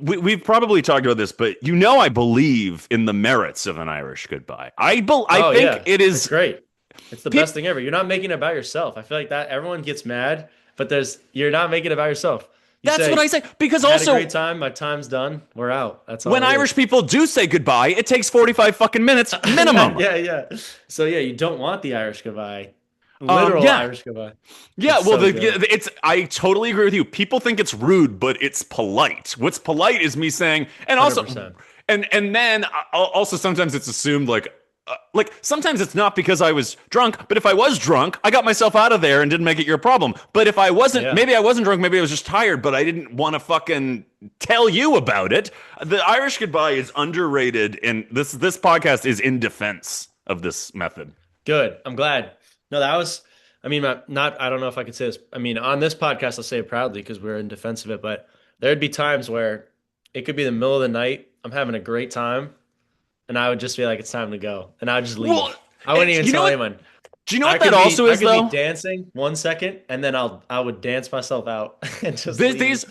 We've probably talked about this, but I believe in the merits of an Irish goodbye. I Oh think yeah, it it's is. great. It's the best Peop, thing ever. You're not making it about yourself. I feel like that everyone gets mad, but you're not making it about yourself. You that's what I say, say, because had a also great time, my time's done, we're out. That's when all it Irish is. people do say goodbye, it takes 45 fucking minutes minimum. Yeah, yeah. So yeah, you don't want the Irish goodbye. Literal Yeah. Irish goodbye. Yeah, It's well, so good. it's. I totally agree with you. People think it's rude, but it's polite. What's polite is me saying, and also, 100%. and then also sometimes it's assumed like sometimes it's not because I was drunk, but if I was drunk, I got myself out of there and didn't make it your problem. But if I wasn't, Yeah. maybe I wasn't drunk, maybe I was just tired, but I didn't want to fucking tell you about it. The Irish goodbye is underrated, and this podcast is in defense of this method. Good. I'm glad. No, that was, I mean, not, I don't know if I could say this. I mean, on this podcast, I'll say it proudly because we're in defense of it, but there'd be times where it could be the middle of the night. I'm having a great time, and I would just be like, it's time to go. And I would just Well, leave. I wouldn't even you know tell what? anyone. Do you know what that also I is could be though? dancing 1 second, and then I would dance myself out and just These, leave. these,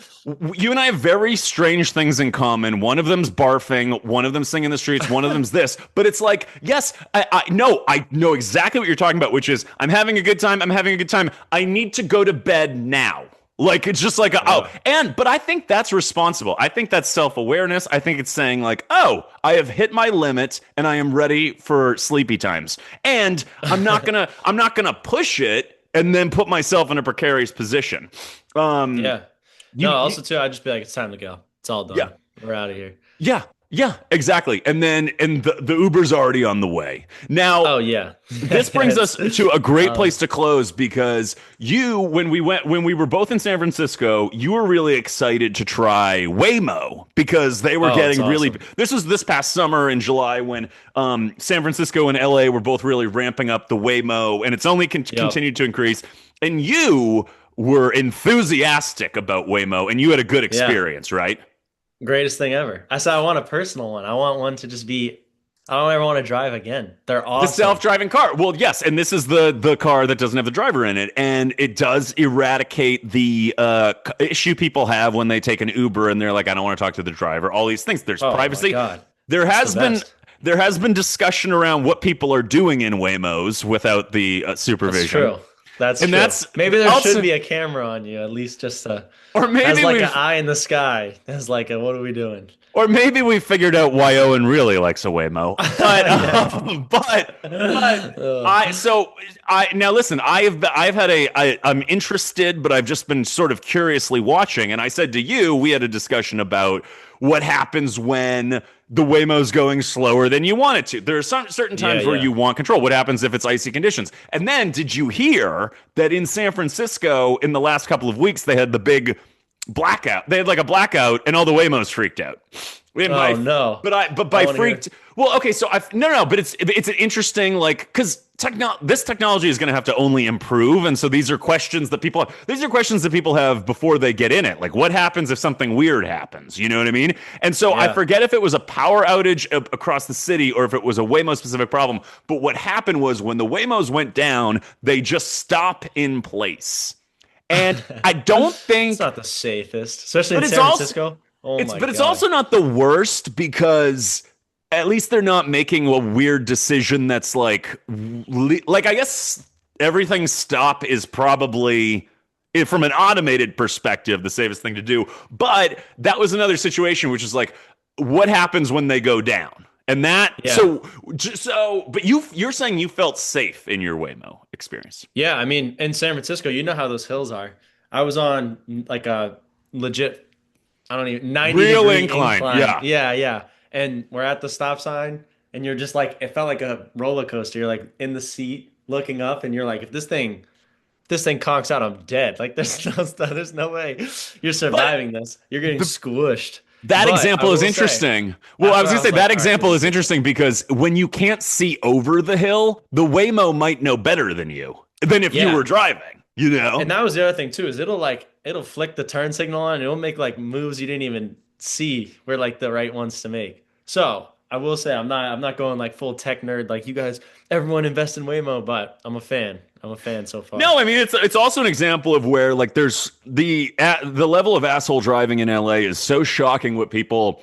you and I have very strange things in common. One of them's barfing, one of them's singing in the streets, one of them's this. But it's like, yes, I know exactly what you're talking about, which is I'm having a good time. I'm having a good time. I need to go to bed now. Like it's just like Yeah. but I think that's responsible. I think that's self-awareness. I think it's saying like, oh, I have hit my limit and I am ready for sleepy times. And I'm not gonna push it and then put myself in a precarious position. Um, Yeah. No, you also too, I'd just be like, it's time to go. It's all yeah, done. We're out of here. yeah, yeah, exactly. And then the Uber's already on the way. Now, Oh yeah. this brings us to a great um, place to close, because when we were both in San Francisco, you were really excited to try Waymo because they were oh, it's getting really. awesome. This was this past summer in July when San Francisco and LA were both really ramping up the Waymo, and it's only Yep. continued to increase. And you were enthusiastic about Waymo, and you had a good Yeah. experience, right? Greatest thing ever. I said I want a personal one. I want one to just be, I don't ever want to drive again. They're The awesome. self-driving car. Well, yes, and this is the car that doesn't have the driver in it, and it does eradicate the issue people have when they take an Uber and they're like, I don't want to talk to the driver. All these things. There's Oh my privacy. God. There It's the has been best. there has been discussion around what people are doing in Waymos without the That's supervision, true. That's and true. that's Maybe there should also, be a camera on you, at least just or as maybe like an we've eye in the sky. As like a, what are we doing? Or maybe we figured out why Owen really likes a Waymo. But Yeah. Ugh. I now listen. I've had I'm interested, but I've just been sort of curiously watching. And I said to you, we had a discussion about what happens when the Waymo's going slower than you want it to. There are some certain Yeah, times where yeah. you want control. What happens if it's icy conditions? And then did you hear that in San Francisco in the last couple of weeks they had the big blackout. They had like a blackout, and all the Waymos freaked out. And Oh no. but I by want to hear. freaked. Well, okay, so I've no, but it's an interesting like because this technology is going to have to only improve, and so these are questions that people have before they get in it. Like, what happens if something weird happens? You know what I mean? And so I Yeah. forget if it was a power outage across the city or if it was a Waymo specific problem. But what happened was when the Waymos went down, they just stop in place. And I don't It's think not the safest, especially but in it's San also Francisco. Oh my But it's God. also not the worst because at least they're not making a weird decision that's like I guess everything stop is probably from an automated perspective the safest thing to do. But that was another situation which is like what happens when they go down? And that Yeah. but you're saying you felt safe in your Waymo experience. Yeah, I mean, in San Francisco, you know how those hills are. I was on like a legit, I don't even, 90 Real degree incline. incline. Yeah. Yeah, yeah. And we're at the stop sign, and you're just like, it felt like a roller coaster. You're like in the seat looking up, and you're like, if this thing conks out, I'm dead. Like there's no way you're But surviving this. You're getting the squished. That But I example is will say, interesting. Well, I after was I going to say was like, that all right, this example is is different. interesting because when you can't see over the hill, the Waymo might know better than you than if you Yeah. were driving, you And know? that was the other thing too, is it'll flick the turn signal on and it'll make like moves you didn't even see were like the right ones to make. So I will say I'm not going like full tech nerd like you guys, everyone invest in Waymo, but I'm a fan. I'm a fan so far. No, I mean it's also an example of where like there's the level of asshole driving in LA is so shocking what people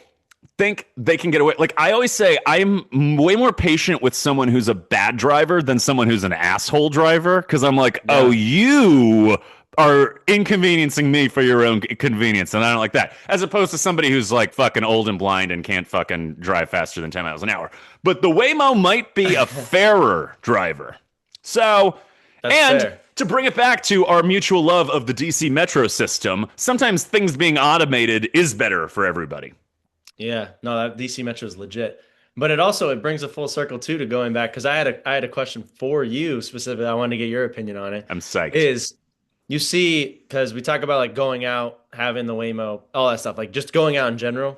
think they can get away. Like I always say, I'm way more patient with someone who's a bad driver than someone who's an asshole driver because I'm like, oh, Yeah. you are inconveniencing me for your own convenience, and I don't like that. As opposed to somebody who's like fucking old and blind and can't fucking drive faster than 10 miles an hour. But the Waymo might be a fairer driver. So, That's and fair. to bring it back to our mutual love of the DC metro system, sometimes things being automated is better for everybody. Yeah. No, that DC Metro is legit. But it brings a full circle too to going back because I had a question for you specifically. I wanted to get your opinion on it. I'm psyched. Is you see, because we talk about like going out, having the Waymo, all that stuff, like just going out in general.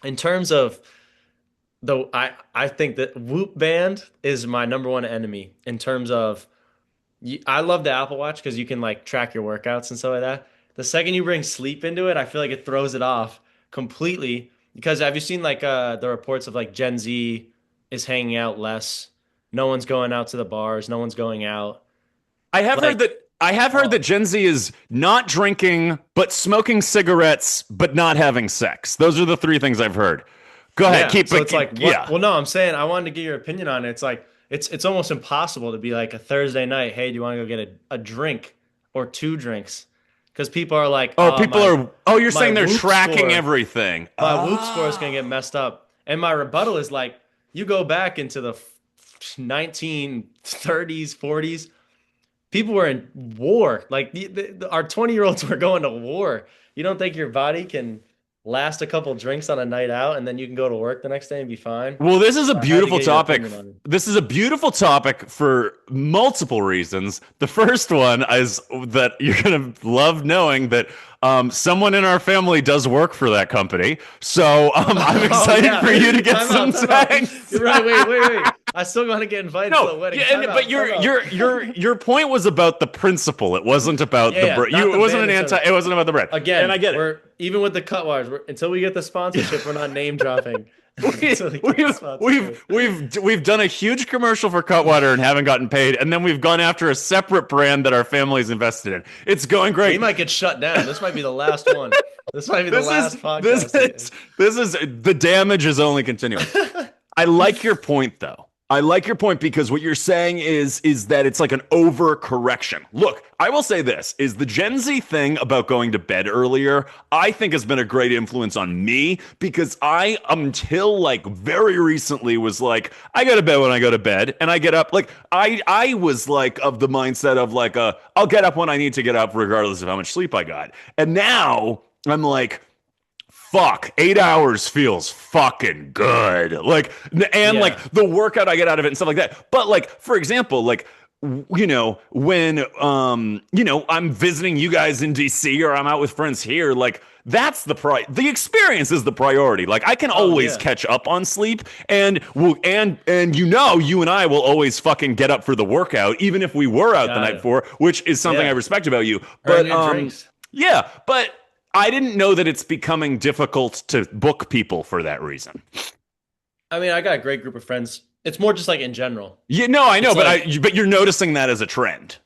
In terms of I think that Whoop Band is my number one enemy in terms of I love the Apple Watch because you can like track your workouts and stuff like that. The second you bring sleep into it, I feel like it throws it off completely. Because have you seen like the reports of like Gen Z is hanging out less? No one's going out to the bars. No one's going out. Like, I have heard that oh, Gen Z is not drinking but smoking cigarettes but not having sex. Those are the three things I've heard. Go ahead, yeah. keep So it. it's like what? Yeah. Well, no, I'm saying I wanted to get your opinion on it. It's like it's almost impossible to be like a Thursday night. Hey, do you want to go get a drink or two drinks? Because people are like, Oh, oh, people my are. Oh, you're my saying they're Whoop tracking score. everything. My Whoop score is gonna Ah. get messed up. And my rebuttal is like, you go back into the 1930s, 40s, people were in war. Like our 20-year-olds were going to war. You don't think your body can last a couple drinks on a night out and then you can go to work the next day and be fine? Well, this is a So I had to beautiful get your topic. opinion on it. This is a beautiful topic for multiple reasons. The first one is that you're going to love knowing that someone in our family does work for that company. So I'm Oh excited yeah. for you to get Time some out, time out. thanks. You're right. Wait. I still want to get invited to No, the wedding. yeah, Time but out, time out. your point was about the principle. It wasn't about Yeah, the yeah, bread. not You the it wasn't band an in anti. service. It wasn't about the bread. And I Again, get it. we're even with the Cutwaters, until we get the sponsorship, we're not name dropping We, until we get the we've sponsorship. we've done a huge commercial for Cutwater and haven't gotten paid, and then we've gone after a separate brand that our family's invested in. It's going We great. might get shut down. This might be the last one. This might be the This is last podcast. this is the damage is only continuing. I like your point though. I like your point because what you're saying is that it's like an overcorrection. Look, I will say this is the Gen Z thing about going to bed earlier, I think has been a great influence on me because I until like very recently was like I go to bed when I go to bed and I get up like I was like of the mindset of like I'll get up when I need to get up regardless of how much sleep I got. And now I'm like fuck, 8 hours feels fucking good. Like, and Yeah. like the workout I get out of it and stuff like that. But like, for example, like, when I'm visiting you guys in DC or I'm out with friends here, like that's the experience is the priority. Like I can Oh always yeah. catch up on sleep and you and I will always fucking get up for the workout even if we were out the Got night it. before, which is something I Yeah. respect about you. Earn But your drinks. yeah, but I didn't know that it's becoming difficult to book people for that reason. I mean, I got a great group of friends. It's more just like in general. Yeah, no, I know, It's like, but you're noticing that as a trend.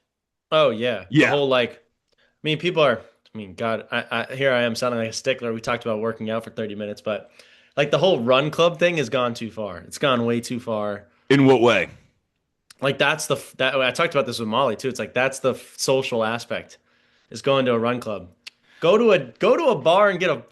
oh yeah, the Yeah. whole like, I mean, people are mean, God, here I am sounding like a stickler. We talked about working out for 30 minutes, but like the whole run club thing has gone too far. It's gone way too far. In what way? Like that I talked about this with Molly too. It's like that's the social aspect is going to a run club. Go to a bar and go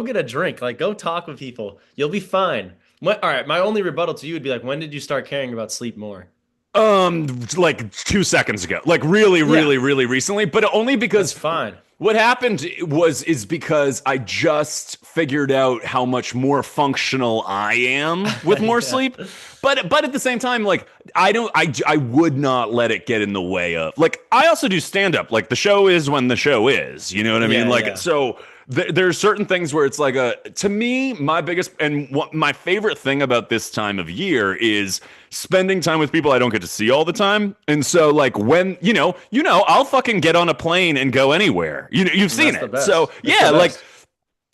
get a drink. Like go talk with people. You'll be fine. All right, my only rebuttal to you would be like, when did you start caring about sleep more? Like 2 seconds ago, like really, Yeah, really, really recently, but only that's because fine. what happened is because I just figured out how much more functional I am with more Yeah. sleep. But at the same time, like I would not let it get in the way of like I also do stand up. Like the show is when the show is. You know what I mean? Yeah, Like yeah. so. There's certain things where it's like to me my biggest and what my favorite thing about this time of year is spending time with people I don't get to see all the time. And so like when I'll fucking get on a plane and go anywhere. You've And seen that's the it. So best. It's the yeah, like best.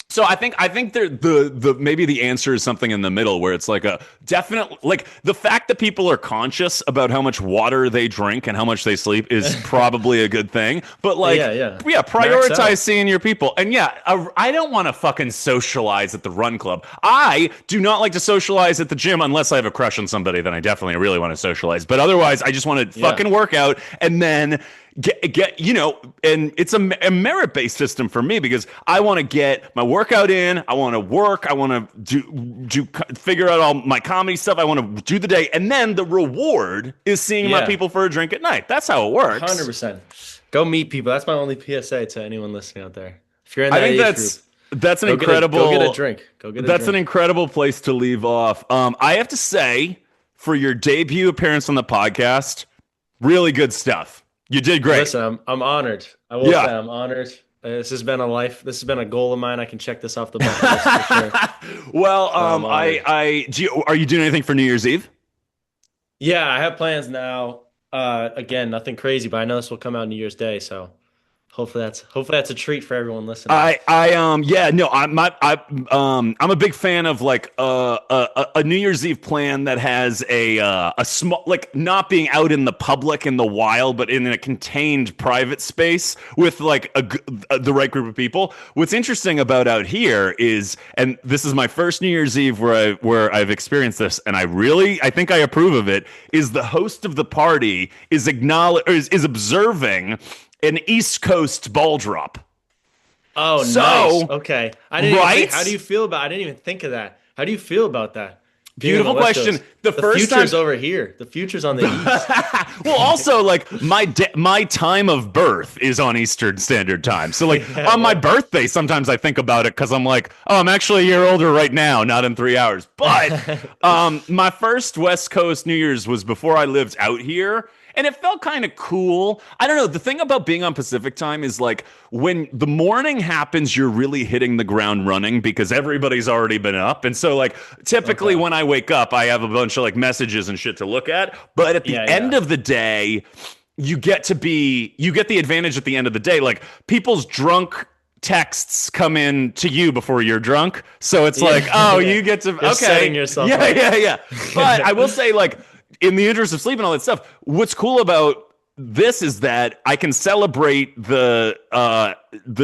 so I think the maybe the answer is something in the middle where it's like a definite like the fact that people are conscious about how much water they drink and how much they sleep is probably a good thing. But like Yeah, yeah. yeah, Max prioritize out. seeing your people. And yeah, I don't want to fucking socialize at the run club. I do not like to socialize at the gym unless I have a crush on somebody. Then I definitely really want to socialize. But otherwise, I just want to Yeah. fucking work out and then get and it's a merit based system for me because I want to get my workout in, I want to work, I want to do figure out all my comedy stuff, I want to do the day, and then the reward is seeing my Yeah. people for a drink at night. That's how it works. 100%. Go meet people. That's my only PSA to anyone listening out there. If you're in I that think age group, that's an go get a incredible drink. Go get a that's an drink. incredible place to leave off. I have to say, for your debut appearance on the podcast, really good stuff. You did great. Listen, I'm honored. I will say Yeah. I'm honored. This has been a goal of mine. I can check this off the bucket list for sure. Well, So I'm honored. are you doing anything for New Year's Eve? Yeah, I have plans now. Again, nothing crazy, but I know this will come out New Year's Day, so hopefully that's a treat for everyone listening. Yeah, no, I'm a big fan of like a New Year's Eve plan that has a small, like not being out in the public in the wild, but in a contained private space with like the right group of people. What's interesting about out here is, and this is my first New Year's Eve where I've experienced this, and I think I approve of it. Is the host of the party is observing an East Coast ball drop. Oh, nice. So, Okay. I didn't even think, right? how do you feel about I didn't even think of that. How do you feel about that? Being on the Beautiful West question. Coast. The The first time, future's over here. The future's on the East. well, also like my time of birth is on Eastern Standard Time. So like Yeah, on my well. birthday, sometimes I think about it because I'm like, oh, I'm actually a year older right now, not in 3 hours. But my first West Coast New Year's was before I lived out here. And it felt kind of cool. I don't know. The thing about being on Pacific time is like when the morning happens, you're really hitting the ground running because everybody's already been up. And so, like, typically Okay. when I wake up, I have a bunch of like messages and shit to look at. But at the Yeah, end yeah. of the day, you get the advantage at the end of the day. Like, people's drunk texts come in to you before you're drunk. So it's like, oh, Yeah. you get to, You're okay. setting yourself Yeah, up. yeah, yeah. But I will say, like, in the interest of sleep and all that stuff, what's cool about this is that I can celebrate the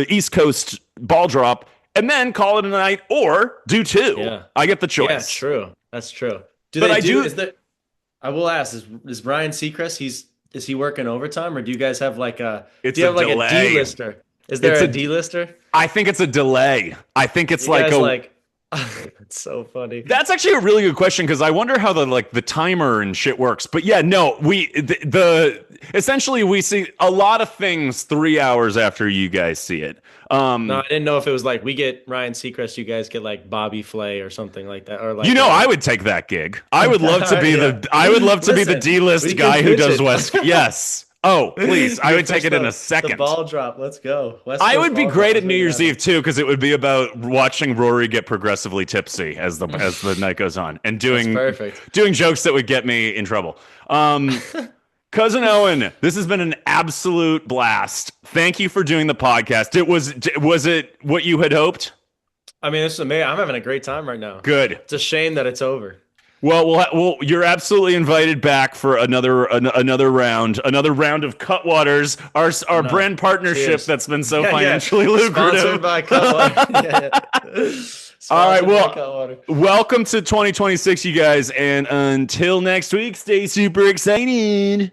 East Coast ball drop and then call it a night or do two. Yeah. I get the Yeah, choice. true. That's true. Do But they I do do is there I will ask, is Ryan Seacrest, is he working overtime or do you guys have like a It's do you a have like a delay. D-lister? Is there It's a a D-lister? I think it's a delay. I think it's You like guys a like it's so funny. That's actually a really good question because I wonder how the timer and shit works. But yeah, no, essentially we see a lot of things 3 hours after you guys see it. No, I didn't know if it was like we get Ryan Seacrest, you guys get like Bobby Flay or something like that, or like I would take that gig. I would love to be Yeah. I would love to be the Listen, D-list we can guy who pitch does it. West. Yes. Oh, please. I You would take pitch it in the a second. The ball drop. Let's go. West I Coast would be ball great drop. at New Let's Year's make it Eve too because it would be about watching Rory get progressively tipsy as the night goes on and happen. That's perfect. doing jokes that would get me in trouble. Cousin Owen, this has been an absolute blast. Thank you for doing the podcast. Was it what you had hoped? I mean, this is amazing. I'm having a great time right now. Good. It's a shame that it's over. Well, you're absolutely invited back for another round of Cutwaters, our No. brand partnership Cheers. that's been so Yeah, yeah. financially Sponsored lucrative. by Cutwater. Yeah, yeah. All right, Sponsored by well, Cutwater. welcome to 2026, you guys, and until next week, stay super excited.